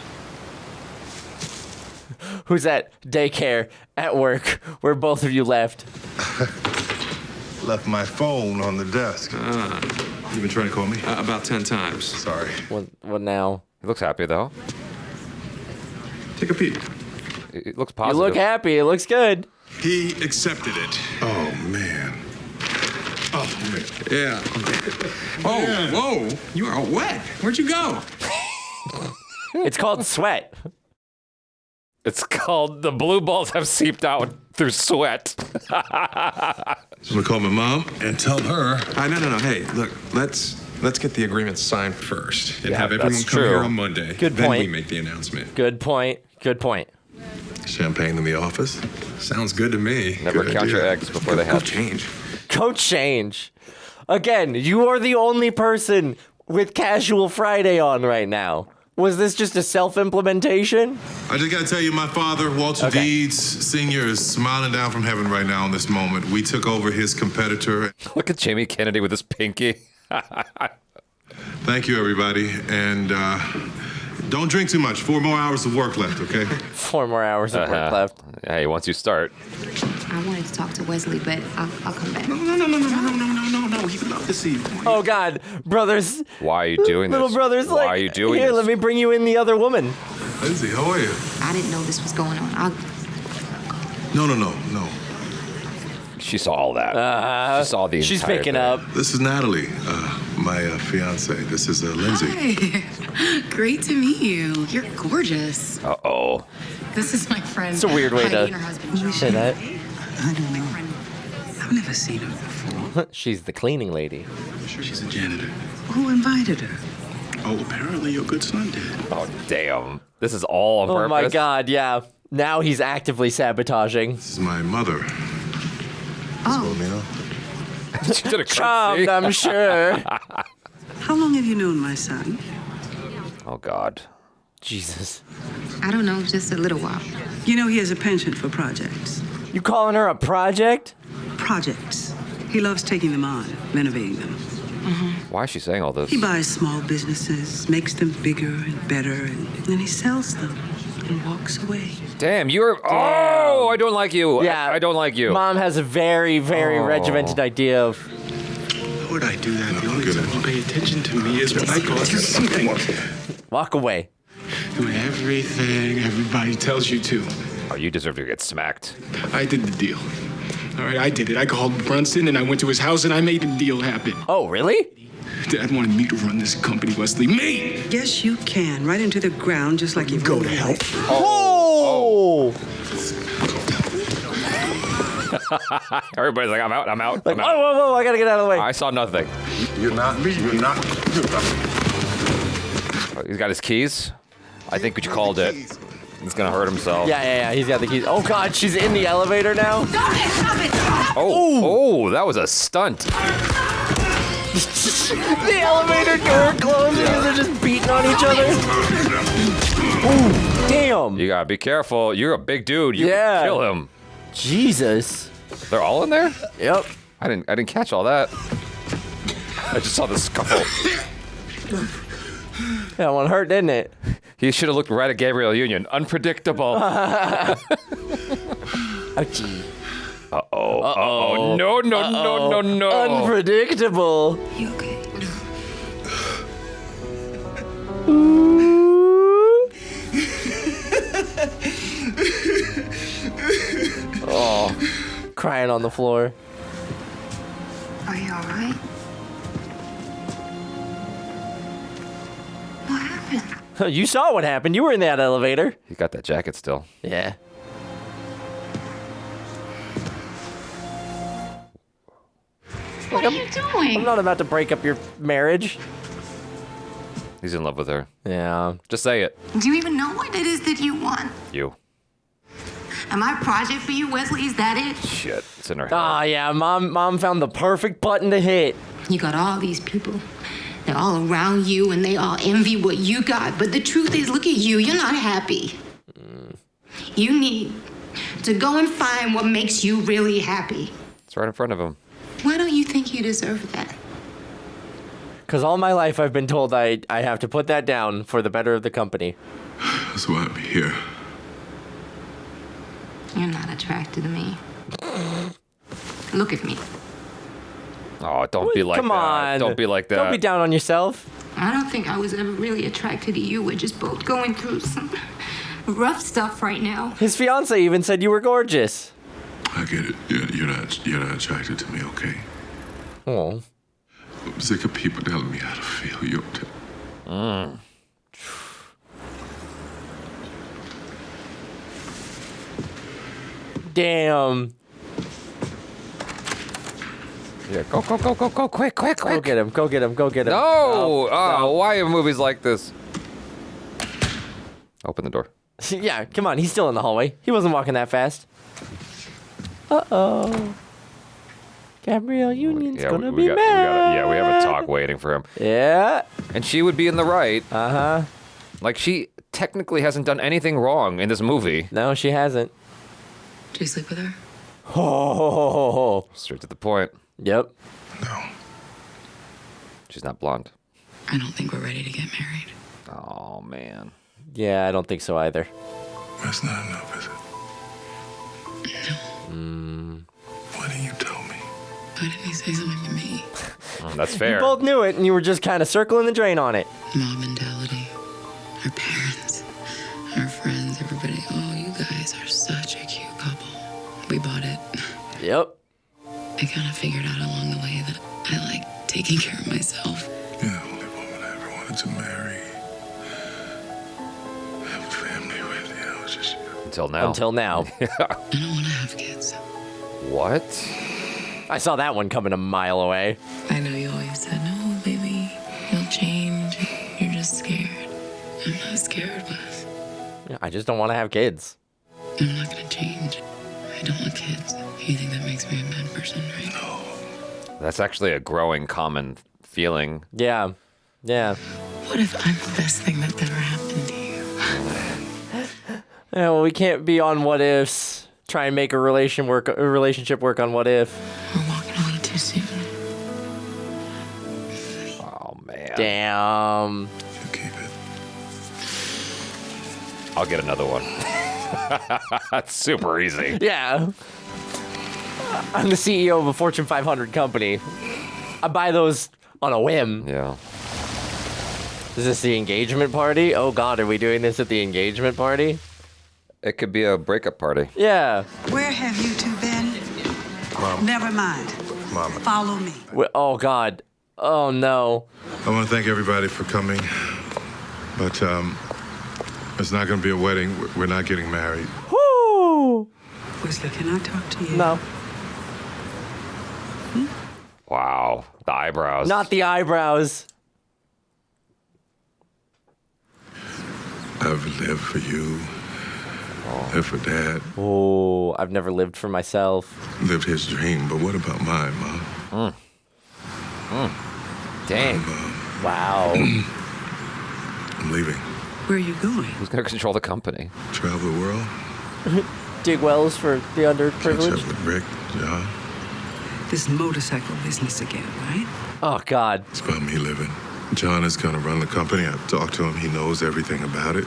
Speaker 3: Who's at daycare, at work, where both of you left?
Speaker 4: Left my phone on the desk. You been trying to call me?
Speaker 11: About 10 times.
Speaker 4: Sorry.
Speaker 3: What now?
Speaker 2: He looks happy, though.
Speaker 11: Take a peek.
Speaker 2: It looks
Speaker 3: You
Speaker 2: positive.
Speaker 3: look happy. It looks good.
Speaker 11: He accepted it.
Speaker 4: Oh, man. Oh, man.
Speaker 11: Yeah. Oh, whoa. You are wet. Where'd you go?
Speaker 3: It's called sweat.
Speaker 2: It's called The Blue Balls Have Seeped Out Through Sweat.
Speaker 4: I'm gonna call my mom and tell her.
Speaker 11: No. Hey, look, let's get the agreement signed first and
Speaker 2: Yeah,
Speaker 11: have everyone
Speaker 2: that's
Speaker 11: come
Speaker 2: true.
Speaker 11: here on Monday.
Speaker 3: Good
Speaker 11: Then we
Speaker 3: point.
Speaker 11: make the announcement.
Speaker 3: Good point. Good point.
Speaker 4: Champagne in the office.
Speaker 11: Sounds good to me.
Speaker 2: Never
Speaker 4: Good
Speaker 2: count your
Speaker 4: idea.
Speaker 2: eggs before they
Speaker 11: Go
Speaker 2: hatch.
Speaker 11: change.
Speaker 3: Coach change. Again, you are the only person with Casual Friday on right now. Was this just a self-implementation?
Speaker 4: I just gotta tell you, my father, Walter
Speaker 3: Okay.
Speaker 4: Deeds Sr., is smiling down from heaven right now in this moment. We took over his competitor.
Speaker 2: Look at Jamie Kennedy with his pinky.
Speaker 4: Thank you, everybody. And don't drink too much. 4 more hours of work left, okay?
Speaker 3: 4 more hours of work left.
Speaker 2: Hey, once you start.
Speaker 14: I wanted to talk to Wesley, but I'll come back.
Speaker 11: No.
Speaker 7: no, he would love to see you.
Speaker 3: Oh God, brothers.
Speaker 2: Why are you doing
Speaker 3: Little
Speaker 2: this?
Speaker 3: brothers,
Speaker 2: Why
Speaker 3: like,
Speaker 2: are you doing
Speaker 3: here,
Speaker 2: this?
Speaker 3: let me bring you in the other woman.
Speaker 4: Lindsey, how are you?
Speaker 18: I didn't know this was going on.
Speaker 4: No.
Speaker 2: She saw all that. She saw the
Speaker 3: She's
Speaker 2: entire
Speaker 3: picking
Speaker 2: thing.
Speaker 3: up.
Speaker 4: This is Natalie, my fiance. This is Lindsey.
Speaker 17: Hi. Great to meet you. You're gorgeous.
Speaker 2: Uh-oh.
Speaker 17: This is my friend.
Speaker 3: It's a weird way
Speaker 17: Heidi
Speaker 3: to
Speaker 17: and her husband, John.
Speaker 3: say that.
Speaker 12: I don't know. I've never seen her before.
Speaker 3: She's the cleaning lady.
Speaker 7: She's a janitor.
Speaker 12: Who invited her?
Speaker 7: Oh, apparently your good son did.
Speaker 2: Oh, damn. This is all on
Speaker 3: Oh
Speaker 2: purpose?
Speaker 3: my God, yeah. Now he's actively sabotaging.
Speaker 4: This is my mother.
Speaker 12: Oh.
Speaker 2: She did a
Speaker 3: Charmed, I'm sure.
Speaker 12: How long have you known my son?
Speaker 2: Oh, God.
Speaker 3: Jesus.
Speaker 14: I don't know, just a little while.
Speaker 12: You know he has a penchant for projects.
Speaker 3: You calling her a project?
Speaker 12: Projects. He loves taking them on, renovating them.
Speaker 2: Why is she saying all this?
Speaker 12: He buys small businesses, makes them bigger and better, and then he sells them and walks away.
Speaker 2: Damn, you're... Oh, I don't like you.
Speaker 3: Yeah.
Speaker 2: I don't like you.
Speaker 3: Mom has a very, very regimented idea of...
Speaker 7: How would I do that? The only time you pay attention to me is when I cause you something.
Speaker 3: Walk away.
Speaker 7: Doing everything everybody tells you to.
Speaker 2: Oh, you deserve to get smacked.
Speaker 7: I did the deal. All right, I did it. I called Brunson and I went to his house and I made the deal happen.
Speaker 3: Oh, really?
Speaker 7: Dad wanted me to run this company, Wesley. Me!
Speaker 12: Yes, you can. Right into the ground, just like you
Speaker 7: Go to hell.
Speaker 3: Oh!
Speaker 2: Everybody's like, I'm out.
Speaker 3: Like, whoa, I gotta get out of the way.
Speaker 2: I saw nothing.
Speaker 4: You're not.
Speaker 2: He's got his keys. I think you called it. He's gonna hurt himself.
Speaker 3: Yeah, he's got the keys. Oh God, she's in the elevator now?
Speaker 17: Stop it!
Speaker 2: Oh, that was a stunt.
Speaker 3: The elevator door closing and they're just beating on each other. Oh, damn.
Speaker 2: You gotta be careful. You're a big dude. You
Speaker 3: Yeah.
Speaker 2: can kill him.
Speaker 3: Jesus.
Speaker 2: They're all in there?
Speaker 3: Yep.
Speaker 2: I didn't catch all that. I just saw the scuffle.
Speaker 3: That one hurt, didn't it?
Speaker 2: He should have looked right at Gabrielle Union. Unpredictable.
Speaker 3: Ouchie.
Speaker 2: Uh-oh. No.
Speaker 3: Unpredictable.
Speaker 16: You okay?
Speaker 3: Oh, crying on the floor.
Speaker 14: Are you all right? What happened?
Speaker 3: You saw what happened. You were in that elevator.
Speaker 2: He got that jacket still.
Speaker 3: Yeah.
Speaker 14: What are you doing?
Speaker 3: I'm not about to break up your marriage.
Speaker 2: He's in love with her.
Speaker 3: Yeah.
Speaker 2: Just say it.
Speaker 6: Do you even know what it is that you want?
Speaker 2: You.
Speaker 6: Am I a project for you, Wesley? Is that it?
Speaker 2: Shit. It's in her head.
Speaker 3: Ah, yeah. Mom found the perfect button to hit.
Speaker 6: You got all these people. They're all around you and they all envy what you got. But the truth is, look at you. You're not happy. You need to go and find what makes you really happy.
Speaker 2: It's right in front of him.
Speaker 6: Why don't you think you deserve that?
Speaker 3: Because all my life I've been told I have to put that down for the better of the company.
Speaker 4: That's why I'm here.
Speaker 6: You're not attracted to me. Look at me.
Speaker 2: Oh, don't be like
Speaker 3: Come
Speaker 2: that.
Speaker 3: on.
Speaker 2: Don't be like that.
Speaker 3: Don't be down on yourself.
Speaker 6: I don't think I was ever really attracted to you. We're just both going through some rough stuff right now.
Speaker 3: His fiance even said you were gorgeous.
Speaker 4: I get it. You're not attracted to me, okay?
Speaker 3: Oh.
Speaker 4: I'm sick of people telling me how to feel.
Speaker 3: Damn.
Speaker 2: Yeah, go, quick.
Speaker 3: Go get him.
Speaker 2: No! Why are movies like this? Open the door.
Speaker 3: Yeah, come on. He's still in the hallway. He wasn't walking that fast. Uh-oh. Gabrielle Union's gonna be mad.
Speaker 2: We have a talk waiting for him.
Speaker 3: Yeah.
Speaker 2: And she would be in the right.
Speaker 3: Uh-huh.
Speaker 2: Like, she technically hasn't done anything wrong in this movie.
Speaker 3: No, she hasn't.
Speaker 17: Did you sleep with her?
Speaker 3: Oh.
Speaker 2: Straight to the point.
Speaker 3: Yep.
Speaker 4: No.
Speaker 2: She's not blonde.
Speaker 17: I don't think we're ready to get married.
Speaker 2: Oh, man.
Speaker 3: Yeah, I don't think so either.
Speaker 4: That's not enough, is it?
Speaker 17: No.
Speaker 4: Why didn't you tell me?
Speaker 16: Why didn't he say something to me?
Speaker 2: That's fair.
Speaker 3: You both knew it, and you were just kind of circling the drain on it.
Speaker 16: Mob mentality. Our parents, our friends, everybody. Oh, you guys are such a cute couple. We bought it.
Speaker 3: Yep.
Speaker 16: I kind of figured out along the way that I like taking care of myself.
Speaker 4: You're the only woman I ever wanted to marry. Have a family with, you know, it's just...
Speaker 2: Until now.
Speaker 3: Until now.
Speaker 16: I don't want to have kids.
Speaker 2: What?
Speaker 3: I saw that one coming a mile away.
Speaker 16: I know you always said, no, baby, you'll change. You're just scared. I'm not scared, Wes.
Speaker 3: Yeah, I just don't want to have kids.
Speaker 16: I'm not going to change. I don't want kids. You think that makes me a bad person, right?
Speaker 4: No.
Speaker 2: That's actually a growing common feeling.
Speaker 3: Yeah. Yeah.
Speaker 16: What if I'm the best thing that's ever happened to you?
Speaker 3: Yeah, well, we can't be on what ifs. Try and make a relationship work on what if.
Speaker 16: We're walking away too soon.
Speaker 2: Oh, man.
Speaker 3: Damn.
Speaker 4: You keep it.
Speaker 2: I'll get another one. That's super easy.
Speaker 3: Yeah. I'm the CEO of a Fortune 500 company. I buy those on a whim.
Speaker 2: Yeah.
Speaker 3: Is this the engagement party? Oh, God, are we doing this at the engagement party?
Speaker 2: It could be a breakup party.
Speaker 3: Yeah.
Speaker 12: Where have you two been?
Speaker 4: Mama.
Speaker 12: Never mind.
Speaker 4: Mama.
Speaker 12: Follow me.
Speaker 3: Oh, God. Oh, no.
Speaker 4: I want to thank everybody for coming, but it's not going to be a wedding. We're not getting married.
Speaker 3: Woo!
Speaker 12: Wesley, can I talk to you?
Speaker 3: No.
Speaker 2: Wow. The eyebrows.
Speaker 3: Not the eyebrows.
Speaker 4: I've lived for you. Lived for Dad.
Speaker 3: Oh, I've never lived for myself.
Speaker 4: Lived his dream, but what about mine, Mom?
Speaker 2: Dang.
Speaker 3: Wow.
Speaker 4: I'm leaving.
Speaker 12: Where are you going?
Speaker 2: Who's going to control the company?
Speaker 4: Travel the world.
Speaker 3: Dig wells for the
Speaker 4: Catch up
Speaker 3: underprivileged.
Speaker 4: with Rick, John.
Speaker 12: This motorcycle business again, right?
Speaker 3: Oh, God.
Speaker 4: It's about me living. John is going to run the company. I've talked to him. He knows everything about it.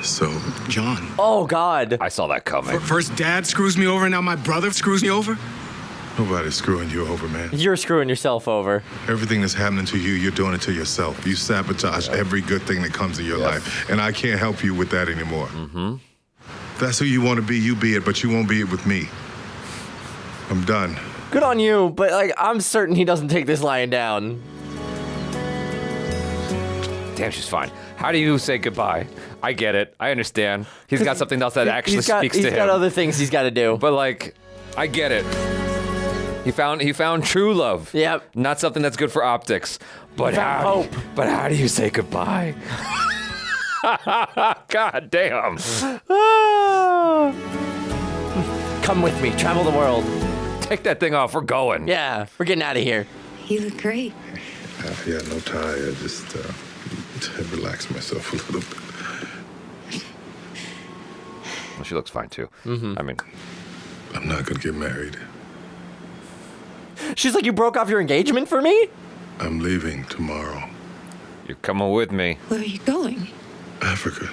Speaker 4: So,
Speaker 7: John.
Speaker 3: Oh, God.
Speaker 2: I saw that coming.
Speaker 7: First Dad screws me over, and now my brother screws me over?
Speaker 4: nobody's screwing you over, man.
Speaker 3: You're screwing yourself over.
Speaker 4: Everything that's happening to you, you're doing it to yourself. You sabotage every good thing that comes in your life. And I can't help you with that anymore.
Speaker 2: Mm-hmm.
Speaker 4: If that's who you want to be, you be it, but you won't be it with me. I'm done.
Speaker 3: Good on you, but like I'm certain he doesn't take this lying down.
Speaker 2: Damn, she's fine. How do you say goodbye? I get it. I understand. He's got something else that actually speaks to him.
Speaker 3: He's got other things he's got to do.
Speaker 2: But like, I get it. He found true love.
Speaker 3: Yep.
Speaker 2: Not something that's good for optics. But how do you say goodbye? God damn.
Speaker 3: Come with me. Travel the world.
Speaker 2: Take that thing off. We're going.
Speaker 3: Yeah, we're getting out of here.
Speaker 8: You look great.
Speaker 4: Yeah, no tie. I just relax myself a little bit.
Speaker 2: Well, she looks fine too.
Speaker 3: Mm-hmm.
Speaker 2: I mean,
Speaker 4: I'm not gonna get married.
Speaker 3: She's like, you broke off your engagement for me?
Speaker 4: I'm leaving tomorrow.
Speaker 2: You're coming with me.
Speaker 8: Where are you going?
Speaker 4: Africa.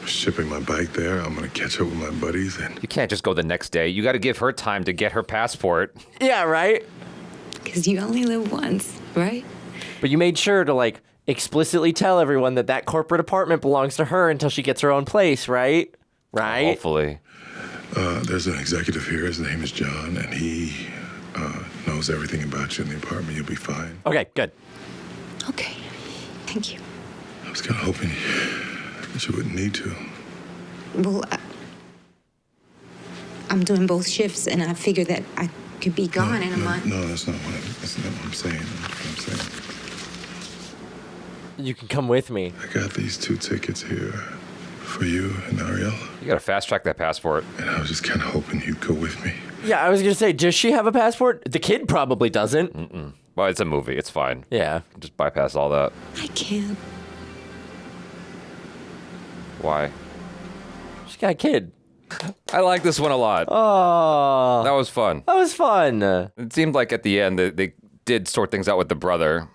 Speaker 4: Shipping my bike there. I'm gonna catch up with my buddies and...
Speaker 2: You can't just go the next day. You got to give her time to get her passport.
Speaker 3: Yeah, right?
Speaker 8: Because you only live once, right?
Speaker 3: But you made sure to like explicitly tell everyone that that corporate apartment belongs to her until she gets her own place, right? Right?
Speaker 2: Hopefully.
Speaker 4: There's an executive here. His name is John, and he knows everything about you in the apartment. You'll be fine.
Speaker 3: Okay, good.
Speaker 8: Okay. Thank you.
Speaker 4: I was kind of hoping that you wouldn't need to.
Speaker 8: Well, I'm doing both shifts, and I figured that I could be gone in a month.
Speaker 4: No, that's not what I'm saying.
Speaker 3: You can come with me.
Speaker 4: I got these 2 tickets here for you and Ariel.
Speaker 2: You got to fast track that passport.
Speaker 4: And I was just kind of hoping you'd go with me.
Speaker 3: Yeah, I was going to say, does she have a passport? The kid probably doesn't.
Speaker 2: Mm-mm. Well, it's a movie. It's fine.
Speaker 3: Yeah.
Speaker 2: Just bypass all that.
Speaker 8: I can't.
Speaker 2: Why?
Speaker 3: She's got a kid.
Speaker 2: I like this one a lot.
Speaker 3: Oh.
Speaker 2: That was fun.
Speaker 3: That was fun.
Speaker 2: It seemed like at the end they did sort things out with the brother.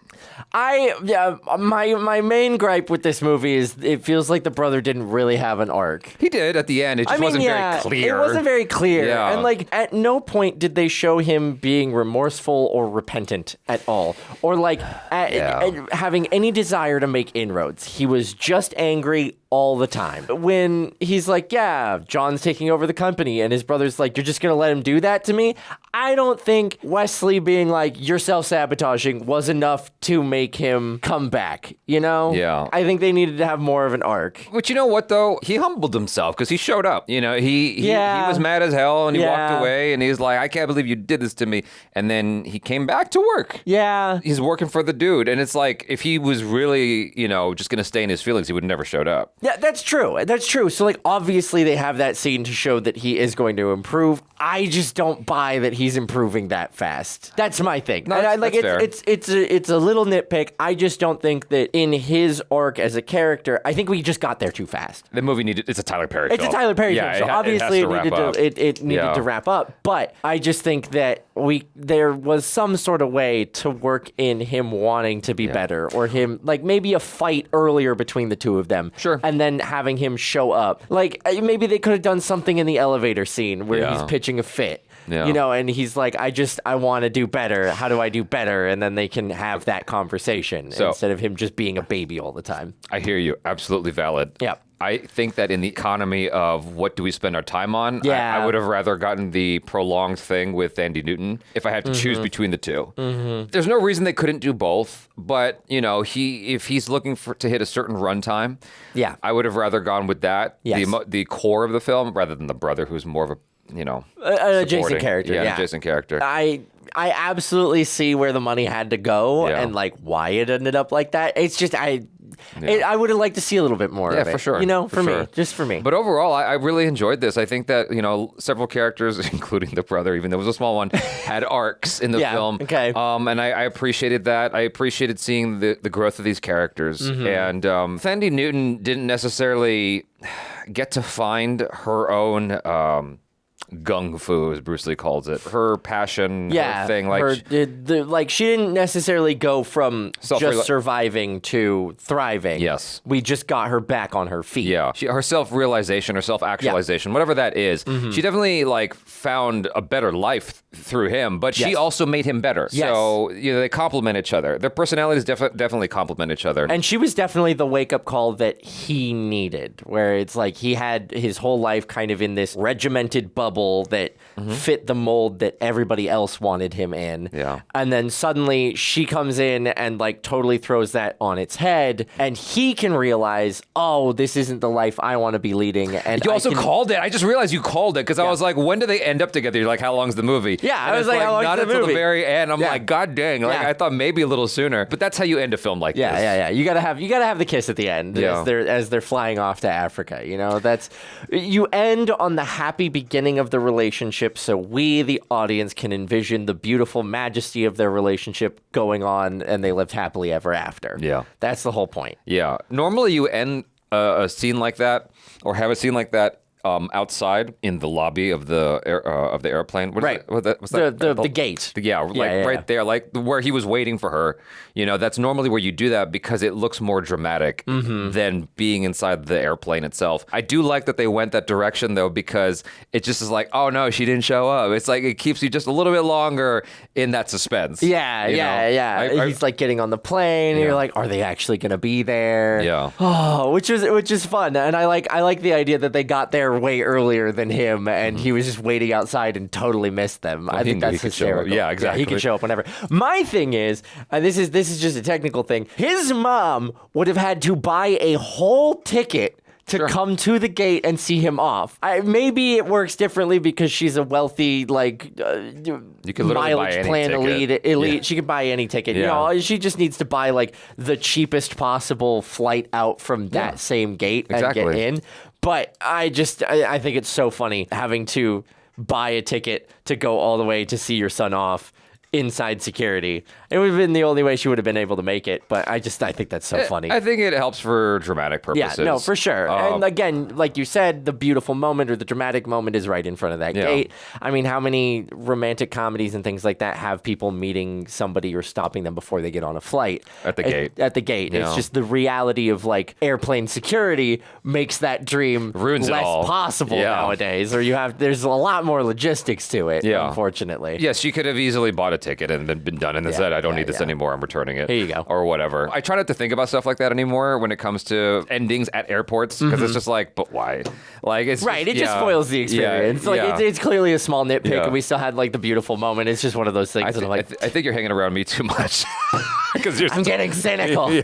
Speaker 3: My main gripe with this movie is it feels like the brother didn't really have an arc.
Speaker 2: He did at the end. It just wasn't very clear.
Speaker 3: It wasn't very clear.
Speaker 2: Yeah.
Speaker 3: And like at no point did they show him being remorseful or repentant at all. Or like at having any desire to make inroads. He was just angry all the time. When he's like, yeah, John's taking over the company, and his brother's like, you're just gonna let him do that to me? I don't think Wesley being like, you're self-sabotaging was enough to make him come back, you know?
Speaker 2: Yeah.
Speaker 3: I think they needed to have more of an arc.
Speaker 2: But you know what, though? He humbled himself because he showed up. You know, he was mad as hell, and he walked away, and he's like, I can't believe you did this to me. And then he came back to work.
Speaker 3: Yeah.
Speaker 2: He's working for the dude. And it's like, if he was really, you know, just going to stay in his feelings, he would have never showed up.
Speaker 3: Yeah, that's true. That's true. So, like, obviously they have that scene to show that he is going to improve. I just don't buy that he's improving that fast. That's my thing.
Speaker 2: No,
Speaker 3: and
Speaker 2: that's fair.
Speaker 3: It's a little nitpick. I just don't think that in his arc as a character, I think we just got there too fast.
Speaker 2: The movie it's a Tyler Perry film.
Speaker 3: It's a Tyler Perry film, so obviously it needed to wrap up. But I just think that there was some sort of way to work in him wanting to be better, or him, like, maybe a fight earlier between the two of them.
Speaker 2: Sure.
Speaker 3: And then having him show up. Like, maybe they could have done something in the elevator scene where he's pitching a fit.
Speaker 2: Yeah.
Speaker 3: You know, and he's like, I want to do better. How do I do better? And then they can have that conversation instead of him just being a baby all the time.
Speaker 2: I hear you. Absolutely valid.
Speaker 3: Yeah.
Speaker 2: I think that in the economy of what do we spend our time on, I would have rather gotten the prolonged thing with Thandie Newton if I had to choose between the two.
Speaker 3: Mm-hmm.
Speaker 2: There's no reason they couldn't do both, but, you know, if he's looking to hit a certain runtime, I would have rather gone with that, the core of the film, rather than the brother who's more of a, you know,
Speaker 3: an adjacent character.
Speaker 2: Yeah, an adjacent character.
Speaker 3: I absolutely see where the money had to go and like why it ended up like that. It's just I would have liked to see a little bit more of it.
Speaker 2: For sure.
Speaker 3: You know, for
Speaker 2: sure.
Speaker 3: me, just for me.
Speaker 2: But overall, I really enjoyed this. I think that, you know, several characters, including the brother, even though it was a small one, had arcs in the film.
Speaker 3: Okay.
Speaker 2: And I appreciated that. I appreciated seeing the growth of these characters.
Speaker 3: Mm-hmm.
Speaker 2: And Thandie Newton didn't necessarily get to find her own gung fu, as Bruce Lee calls it, her passion, her thing. Like
Speaker 3: she didn't necessarily go from just surviving to thriving.
Speaker 2: Yes,
Speaker 3: we just got her back on her feet.
Speaker 2: Yeah, her self-realization, her self-actualization, whatever that is. Mm-hmm. She definitely like found a better life through him, but she also made him better.
Speaker 3: Yes.
Speaker 2: So you know, they complement each other. Their personalities definitely complement each other.
Speaker 3: And she was definitely the wake-up call that he needed, where it's like he had his whole life kind of in this regimented bubble that fit the mold that everybody else wanted him in.
Speaker 2: Yeah.
Speaker 3: And then suddenly she comes in and like totally throws that on its head, and he can realize, oh, this isn't the life I want to be leading. And
Speaker 2: you also called it. I just realized you called it because I was like, when do they end up together? You're like, how long's the movie?
Speaker 3: Yeah,
Speaker 2: and
Speaker 3: I was like, how long's
Speaker 2: not
Speaker 3: the
Speaker 2: until
Speaker 3: movie?
Speaker 2: the very end. I'm like, God dang! Like I thought maybe a little sooner, but that's how you end a film like this.
Speaker 3: Yeah. You gotta have the kiss at the end as they're flying off to Africa. You know, you end on the happy beginning of the relationship, so we, the audience, can envision the beautiful majesty of their relationship going on, and they lived happily ever after.
Speaker 2: Yeah,
Speaker 3: that's the whole point.
Speaker 2: Yeah, normally you end a scene like that, or have a scene like that, outside in the lobby of the airplane.
Speaker 3: Right.
Speaker 2: What's that?
Speaker 3: The gate.
Speaker 2: Right there, like where he was waiting for her. You know, that's normally where you do that because it looks more dramatic than being inside the airplane itself. I do like that they went that direction though, because it just is like, oh no, she didn't show up. It's like it keeps you just a little bit longer in that suspense.
Speaker 3: Yeah. He's like getting on the plane, and you're like, are they actually gonna be there?
Speaker 2: Yeah.
Speaker 3: Oh, which is fun, and I like the idea that they got there way earlier than him, and he was just waiting outside and totally missed them.
Speaker 2: Well,
Speaker 3: I think that's hysterical.
Speaker 2: Yeah, exactly.
Speaker 3: He can show up whenever. My thing is, and this is just a technical thing, his mom would have had to buy a whole ticket to come to the gate and see him off. Maybe it works differently because she's a wealthy, like,
Speaker 2: you can
Speaker 3: mileage plan elite.
Speaker 2: Yeah.
Speaker 3: She could buy any ticket.
Speaker 2: Yeah.
Speaker 3: You know, she just needs to buy like the cheapest possible flight out from that same gate and get in. But I think it's so funny having to buy a ticket to go all the way to see your son off inside security. It would have been the only way she would have been able to make it, but I think that's so funny.
Speaker 2: I think it helps for dramatic purposes.
Speaker 3: Yeah, no, for sure. And again, like you said, the beautiful moment or the dramatic moment is right in front of that gate. I mean, how many romantic comedies and things like that have people meeting somebody or stopping them before they get on a flight?
Speaker 2: At the gate.
Speaker 3: At the gate.
Speaker 2: Yeah.
Speaker 3: It's just the reality of like airplane security makes that dream
Speaker 2: Ruins
Speaker 3: less
Speaker 2: it all.
Speaker 3: possible nowadays. Or there's a lot more logistics to it, unfortunately.
Speaker 2: Yes, she could have easily bought a ticket and been done and then said, I don't need this anymore, I'm returning it.
Speaker 3: Here you go.
Speaker 2: Or whatever. I try not to think about stuff like that anymore when it comes to endings at airports, because it's just like, but why? Like, it's
Speaker 3: right, it just spoils the experience. It's clearly a small nitpick, and we still had like the beautiful moment. It's just one of those things. I
Speaker 2: think you're hanging around me too much.
Speaker 3: I'm getting cynical.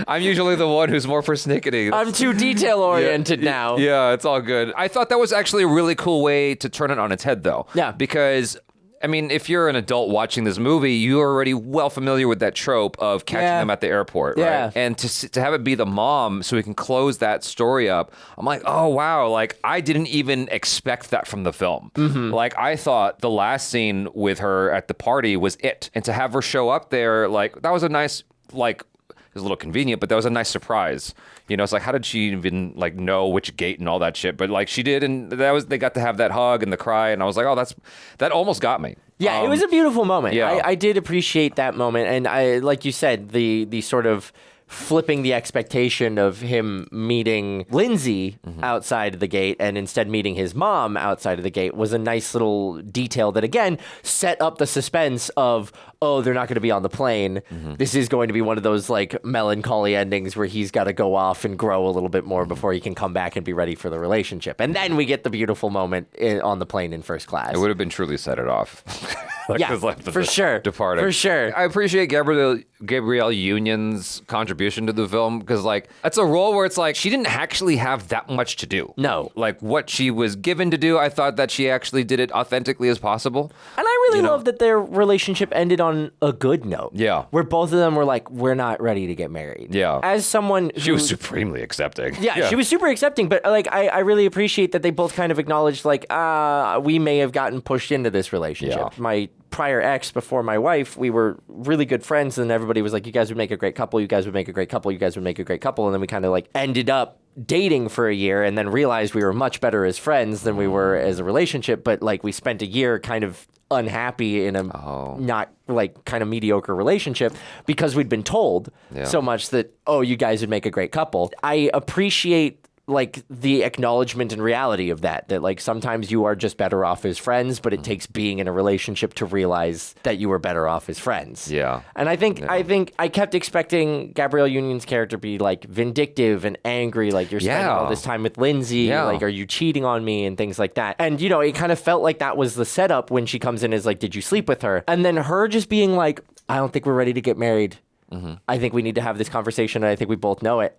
Speaker 2: I'm usually the one who's more persnickety.
Speaker 3: I'm too detail oriented now.
Speaker 2: Yeah, it's all good. I thought that was actually a really cool way to turn it on its head, though.
Speaker 3: Yeah.
Speaker 2: Because, I mean, if you're an adult watching this movie, you're already well familiar with that trope of catching them at the airport, right? And to have it be the mom so we can close that story up, I'm like, oh, wow. Like, I didn't even expect that from the film. Like, I thought the last scene with her at the party was it. And to have her show up there, like, that was a nice, like, it was a little convenient, but that was a nice surprise. You know, it's like, how did she even like know which gate and all that shit? But like she did, and they got to have that hug and the cry, and I was like, oh, that almost got me.
Speaker 3: Yeah, it was a beautiful moment.
Speaker 2: Yeah.
Speaker 3: I did appreciate that moment, and I, like you said, the sort of flipping the expectation of him meeting Lindsey outside of the gate and instead meeting his mom outside of the gate was a nice little detail that, again, set up the suspense of, oh, they're not going to be on the plane. This is going to be one of those, like, melancholy endings where he's got to go off and grow a little bit more before he can come back and be ready for the relationship. And then we get the beautiful moment on the plane in first class.
Speaker 2: It would have been truly set it off.
Speaker 3: For sure.
Speaker 2: Departing.
Speaker 3: For sure.
Speaker 2: I appreciate Gabrielle Union's contribution to the film, because like that's a role where it's like she didn't actually have that much to do.
Speaker 3: No.
Speaker 2: Like what she was given to do, I thought that she actually did it authentically as possible.
Speaker 3: And I really love that their relationship ended on a good note.
Speaker 2: Yeah.
Speaker 3: Where both of them were like, we're not ready to get married.
Speaker 2: Yeah.
Speaker 3: As someone
Speaker 2: She was supremely accepting.
Speaker 3: Yeah, she was super accepting, but like I really appreciate that they both kind of acknowledged like, we may have gotten pushed into this relationship.
Speaker 2: Yeah.
Speaker 3: My prior ex before my wife, we were really good friends, and everybody was like, you guys would make a great couple, you guys would make a great couple, you guys would make a great couple, and then we kind of like ended up dating for a year and then realized we were much better as friends than we were as a relationship, but like we spent a year kind of unhappy in a not like kind of mediocre relationship because we'd been told so much that, oh, you guys would make a great couple. I appreciate like the acknowledgement and reality of that like sometimes you are just better off as friends, but it takes being in a relationship to realize that you were better off as friends.
Speaker 2: Yeah.
Speaker 3: And I think I kept expecting Gabrielle Union's character to be like vindictive and angry, like you're spending all this time with Lindsey, like are you cheating on me and things like that. And you know, it kind of felt like that was the setup when she comes in as like, did you sleep with her? And then her just being like, I don't think we're ready to get married. I think we need to have this conversation, and I think we both know it.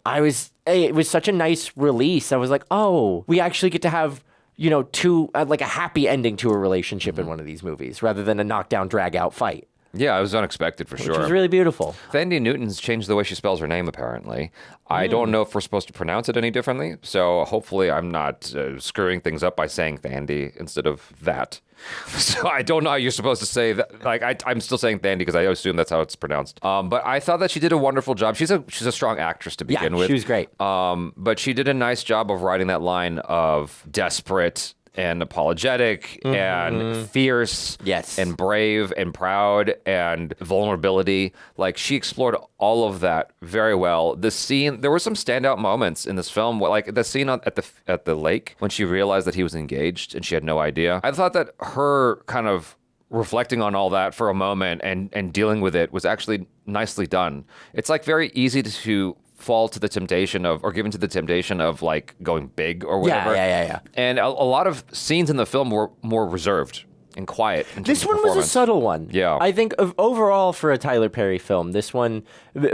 Speaker 3: It was such a nice release. I was like, oh, we actually get to have, you know, like a happy ending to a relationship in one of these movies rather than a knockdown, drag out fight.
Speaker 2: Yeah, it was unexpected for sure.
Speaker 3: Which was really beautiful.
Speaker 2: Thandiwe Newton's changed the way she spells her name, apparently. I don't know if we're supposed to pronounce it any differently, so hopefully I'm not screwing things up by saying Thandy instead of that. So I don't know how you're supposed to say that. Like I'm still saying Thandy because I assume that's how it's pronounced. But I thought that she did a wonderful job. She's a strong actress to begin with.
Speaker 3: She was great.
Speaker 2: But she did a nice job of writing that line of desperate and apologetic and fierce and brave and proud and vulnerability. Like she explored all of that very well. The scene, there were some standout moments in this film, like the scene at the lake when she realized that he was engaged and she had no idea. I thought that her kind of reflecting on all that for a moment and dealing with it was actually nicely done. It's like very easy to fall to the temptation of, or given to the temptation of like going big or whatever.
Speaker 3: Yeah.
Speaker 2: And a lot of scenes in the film were more reserved and quiet.
Speaker 3: This one was a subtle one.
Speaker 2: Yeah.
Speaker 3: I think overall for a Tyler Perry film, this one,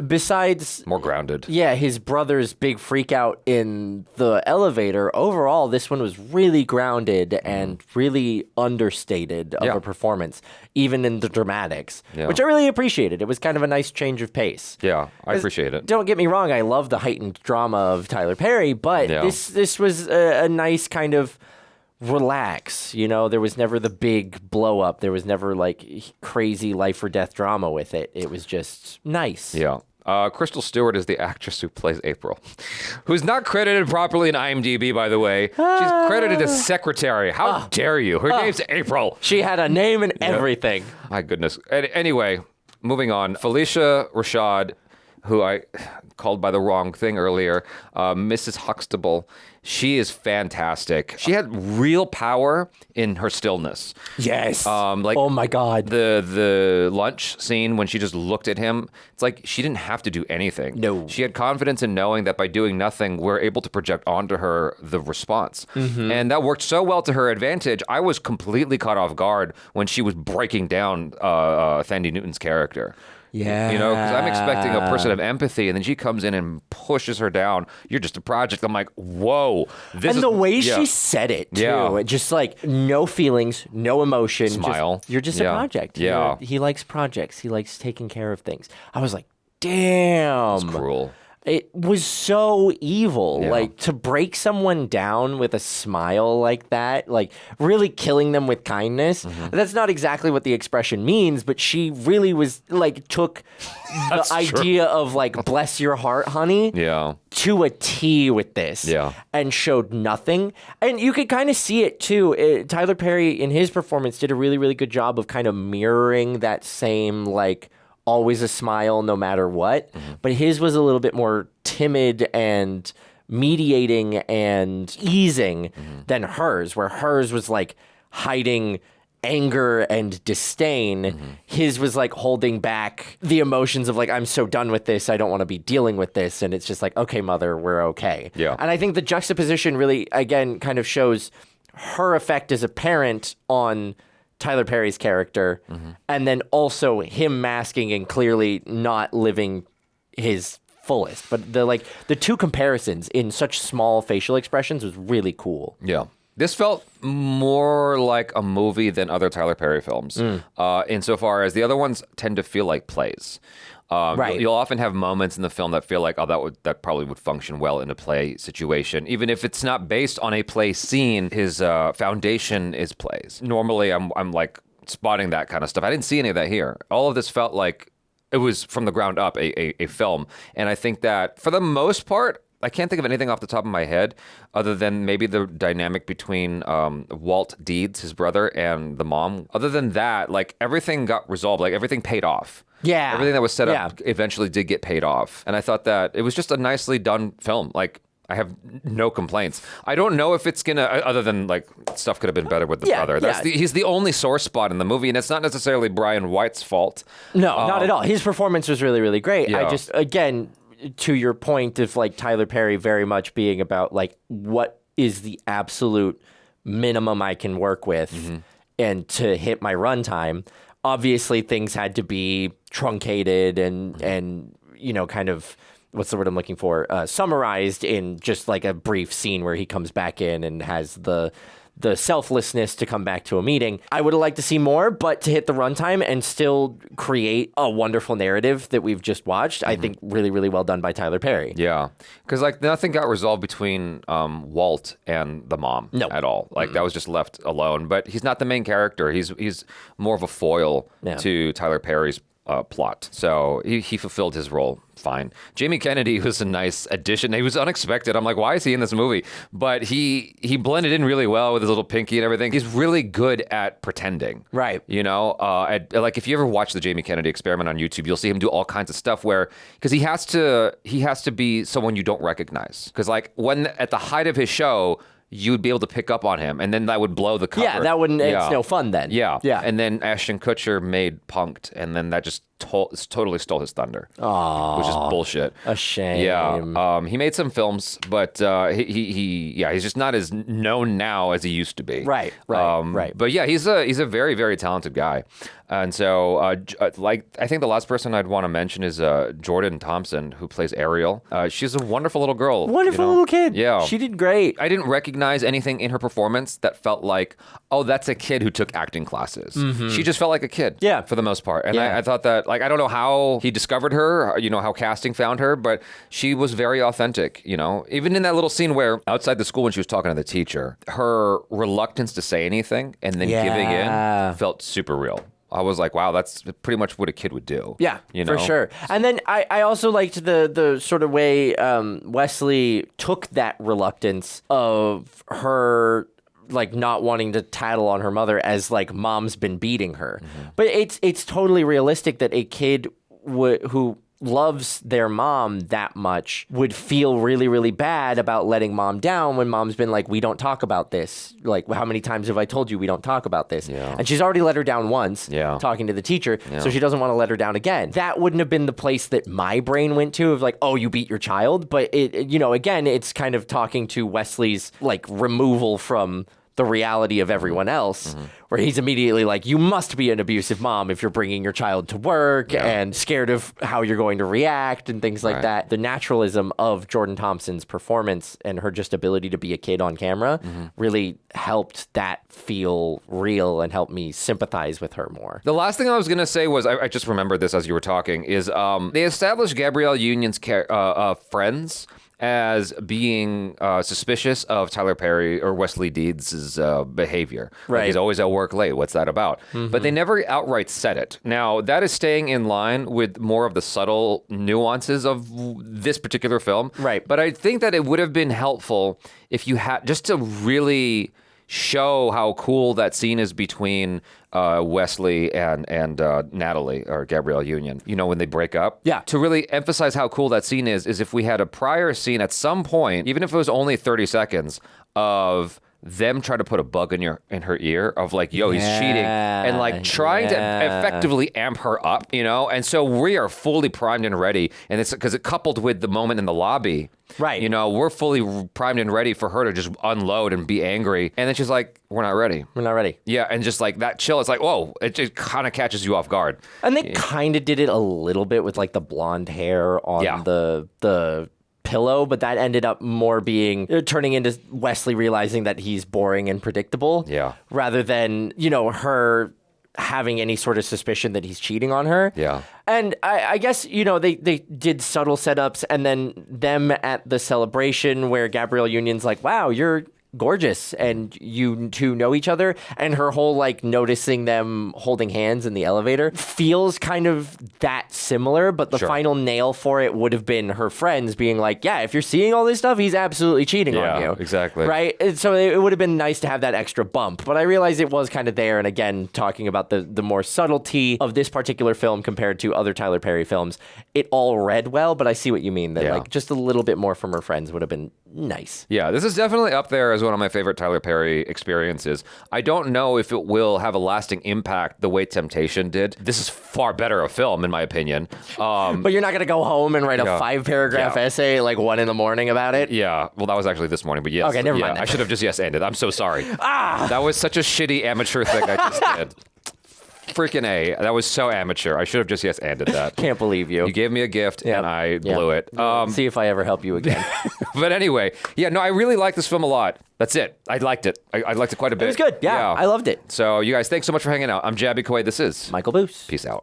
Speaker 3: besides...
Speaker 2: more grounded.
Speaker 3: Yeah, his brother's big freak out in the elevator, overall, this one was really grounded and really understated of a performance, even in the dramatics, which I really appreciated. It was kind of a nice change of pace.
Speaker 2: Yeah, I appreciate it.
Speaker 3: Don't get me wrong, I love the heightened drama of Tyler Perry, but this was a nice kind of relax. You know, there was never the big blow up. There was never like crazy life or death drama with it. It was just nice.
Speaker 2: Yeah. Crystal Stewart is the actress who plays April, who's not credited properly in IMDb, by the way. She's credited as secretary. How dare you? Her name's April.
Speaker 3: She had a name and everything.
Speaker 2: My goodness. Anyway, moving on. Phylicia Rashad, who I called by the wrong thing earlier, Mrs. Huxtable. She is fantastic. She had real power in her stillness.
Speaker 3: Yes.
Speaker 2: Like,
Speaker 3: oh my God.
Speaker 2: The lunch scene when she just looked at him, it's like she didn't have to do anything.
Speaker 3: No.
Speaker 2: She had confidence in knowing that by doing nothing, we're able to project onto her the response.
Speaker 3: Mm-hmm.
Speaker 2: And that worked so well to her advantage. I was completely caught off guard when she was breaking down Thandie Newton's character.
Speaker 3: Yeah.
Speaker 2: You know, because I'm expecting a person of empathy, and then she comes in and pushes her down. You're just a project. I'm like, whoa.
Speaker 3: And the way she said it, too.
Speaker 2: Yeah.
Speaker 3: It just like no feelings, no emotion.
Speaker 2: Smile.
Speaker 3: You're just a project.
Speaker 2: Yeah.
Speaker 3: He likes projects. He likes taking care of things. I was like, damn.
Speaker 2: It's cruel.
Speaker 3: It was so evil.
Speaker 2: Yeah.
Speaker 3: Like, to break someone down with a smile like that, like really killing them with kindness.
Speaker 2: Mm-hmm.
Speaker 3: That's not exactly what the expression means, but she really was like took the idea of like bless your heart, honey, to a T with this. And showed nothing. And you could kind of see it too. Tyler Perry in his performance did a really, really good job of kind of mirroring that same like always a smile no matter what.
Speaker 2: Mm-hmm.
Speaker 3: But his was a little bit more timid and mediating and easing than hers, where hers was like hiding anger and disdain. His was like holding back the emotions of like, I'm so done with this. I don't want to be dealing with this. And it's just like, okay, mother, we're okay.
Speaker 2: Yeah.
Speaker 3: And I think the juxtaposition really, again, kind of shows her effect as a parent on Tyler Perry's character, and then also him masking and clearly not living his fullest. But the two comparisons in such small facial expressions was really cool.
Speaker 2: Yeah. This felt more like a movie than other Tyler Perry films, insofar as the other ones tend to feel like plays.
Speaker 3: Right.
Speaker 2: You'll often have moments in the film that feel like, oh, that probably would function well in a play situation. Even if it's not based on a play scene, his foundation is plays. Normally, I'm like spotting that kind of stuff. I didn't see any of that here. All of this felt like it was from the ground up a film. And I think that for the most part, I can't think of anything off the top of my head other than maybe the dynamic between Walt Deeds, his brother, and the mom. Other than that, like everything got resolved, like everything paid off.
Speaker 3: Yeah.
Speaker 2: Everything that was set up eventually did get paid off. And I thought that it was just a nicely done film. Like, I have no complaints. I don't know if it's going to, other than like stuff could have been better with the brother. He's the only sore spot in the movie, and it's not necessarily Brian White's fault.
Speaker 3: No, not at all. His performance was really, really great.
Speaker 2: Yeah.
Speaker 3: I just, again, to your point of like Tyler Perry very much being about like what is the absolute minimum I can work with and to hit my runtime. Obviously, things had to be truncated and you know, kind of, what's the word I'm looking for? Summarized in just like a brief scene where he comes back in and has the selflessness to come back to a meeting. I would have liked to see more, but to hit the runtime and still create a wonderful narrative that we've just watched, I think really, really well done by Tyler Perry.
Speaker 2: Yeah. Because like nothing got resolved between Walt and the mom at all. Like that was just left alone. But he's not the main character. He's more of a foil to Tyler Perry's plot. So he fulfilled his role fine. Jamie Kennedy was a nice addition. He was unexpected. I'm like, why is he in this movie? But he blended in really well with his little pinky and everything. He's really good at pretending.
Speaker 3: Right.
Speaker 2: You know, like if you ever watch the Jamie Kennedy Experiment on YouTube, you'll see him do all kinds of stuff where, because he has to be someone you don't recognize. Because like when at the height of his show, you'd be able to pick up on him, and then that would blow the cover.
Speaker 3: Yeah, that wouldn't. It's no fun then.
Speaker 2: Yeah. And then Ashton Kutcher made Punk'd, and then that just totally stole his thunder.
Speaker 3: Aww.
Speaker 2: Which is bullshit.
Speaker 3: A shame.
Speaker 2: Yeah. He made some films, but he's just not as known now as he used to be.
Speaker 3: Right.
Speaker 2: But yeah, he's a very, very talented guy. And so, like, I think the last person I'd want to mention is Jordan Thompson, who plays Ariel. She's a wonderful little girl.
Speaker 3: Wonderful little kid.
Speaker 2: Yeah.
Speaker 3: She did great.
Speaker 2: I didn't recognize anything in her performance that felt like, oh, that's a kid who took acting classes. She just felt like a kid.
Speaker 3: Yeah.
Speaker 2: For the most part. And I thought that, Like, I don't know how he discovered her, how casting found her, but she was very authentic, Even in that little scene where outside the school when she was talking to the teacher, her reluctance to say anything and then giving in felt super real. I was like, wow, that's pretty much what a kid would do.
Speaker 3: Yeah, for sure. And then I also liked the sort of way Wesley took that reluctance of her like not wanting to tattle on her mother as like mom's been beating her. But it's totally realistic that a kid who loves their mom that much would feel really, really bad about letting mom down when mom's been like, we don't talk about this. Like, how many times have I told you we don't talk about this?
Speaker 2: Yeah.
Speaker 3: And she's already let her down once talking to the teacher, so she doesn't want to let her down again. That wouldn't have been the place that my brain went to of like, oh, you beat your child. But again, it's kind of talking to Wesley's like removal from the reality of everyone else, where he's immediately like, you must be an abusive mom if you're bringing your child to work and scared of how you're going to react and things like that. The naturalism of Jordan Thompson's performance and her just ability to be a kid on camera really helped that feel real and helped me sympathize with her more.
Speaker 2: The last thing I was going to say was, I just remembered this as you were talking, is they established Gabrielle Union's friends as being suspicious of Tyler Perry or Wesley Deeds' behavior.
Speaker 3: Right.
Speaker 2: Like, he's always at work late. What's that about? But they never outright said it. Now, that is staying in line with more of the subtle nuances of this particular film.
Speaker 3: Right.
Speaker 2: But I think that it would have been helpful if you had, just to really show how cool that scene is between Wesley and Natalie, or Gabrielle Union, when they break up.
Speaker 3: Yeah.
Speaker 2: To really emphasize how cool that scene is if we had a prior scene at some point, even if it was only 30 seconds, of them try to put a bug in her ear of like, yo, he's cheating, and like trying to effectively amp her up, and so we are fully primed and ready, and it's because it coupled with the moment in the lobby.
Speaker 3: Right.
Speaker 2: We're fully primed and ready for her to just unload and be angry. And then she's like, we're not ready.
Speaker 3: We're not ready.
Speaker 2: Yeah, and just like that chill, it's like, whoa, it just kind of catches you off guard.
Speaker 3: And they kind of did it a little bit with like the blonde hair on the pillow, but that ended up more being turning into Wesley realizing that he's boring and predictable.
Speaker 2: Yeah.
Speaker 3: Rather than, her having any sort of suspicion that he's cheating on her.
Speaker 2: Yeah.
Speaker 3: And I guess, they did subtle setups, and then them at the celebration where Gabrielle Union's like, wow, you're gorgeous, and you two know each other, and her whole like noticing them holding hands in the elevator feels kind of that similar, but the final nail for it would have been her friends being like, yeah, if you're seeing all this stuff, he's absolutely cheating on you.
Speaker 2: Exactly.
Speaker 3: Right? And so it would have been nice to have that extra bump, but I realized it was kind of there. And again, talking about the more subtlety of this particular film compared to other Tyler Perry films, it all read well, but I see what you mean, that like just a little bit more from her friends would have been nice.
Speaker 2: Yeah, this is definitely up there as one of my favorite Tyler Perry experiences. I don't know if it will have a lasting impact the way Temptation did. This is far better a film, in my opinion.
Speaker 3: But you're not going to go home and write a 5-paragraph essay like 1 a.m. about it?
Speaker 2: Yeah, well, that was actually this morning, but yes.
Speaker 3: Okay, never mind.
Speaker 2: I should have just ended. I'm so sorry. That was such a shitty amateur thing I just did. Freaking A. That was so amateur. I should have just ended that.
Speaker 3: Can't believe you.
Speaker 2: You gave me a gift and I blew it.
Speaker 3: See if I ever help you again.
Speaker 2: But anyway, I really like this film a lot. That's it. I liked it. I liked it quite a bit.
Speaker 3: It was good. Yeah, I loved it.
Speaker 2: So you guys, thanks so much for hanging out. I'm Jaby Koay. This is
Speaker 3: Michael Boos.
Speaker 2: Peace out.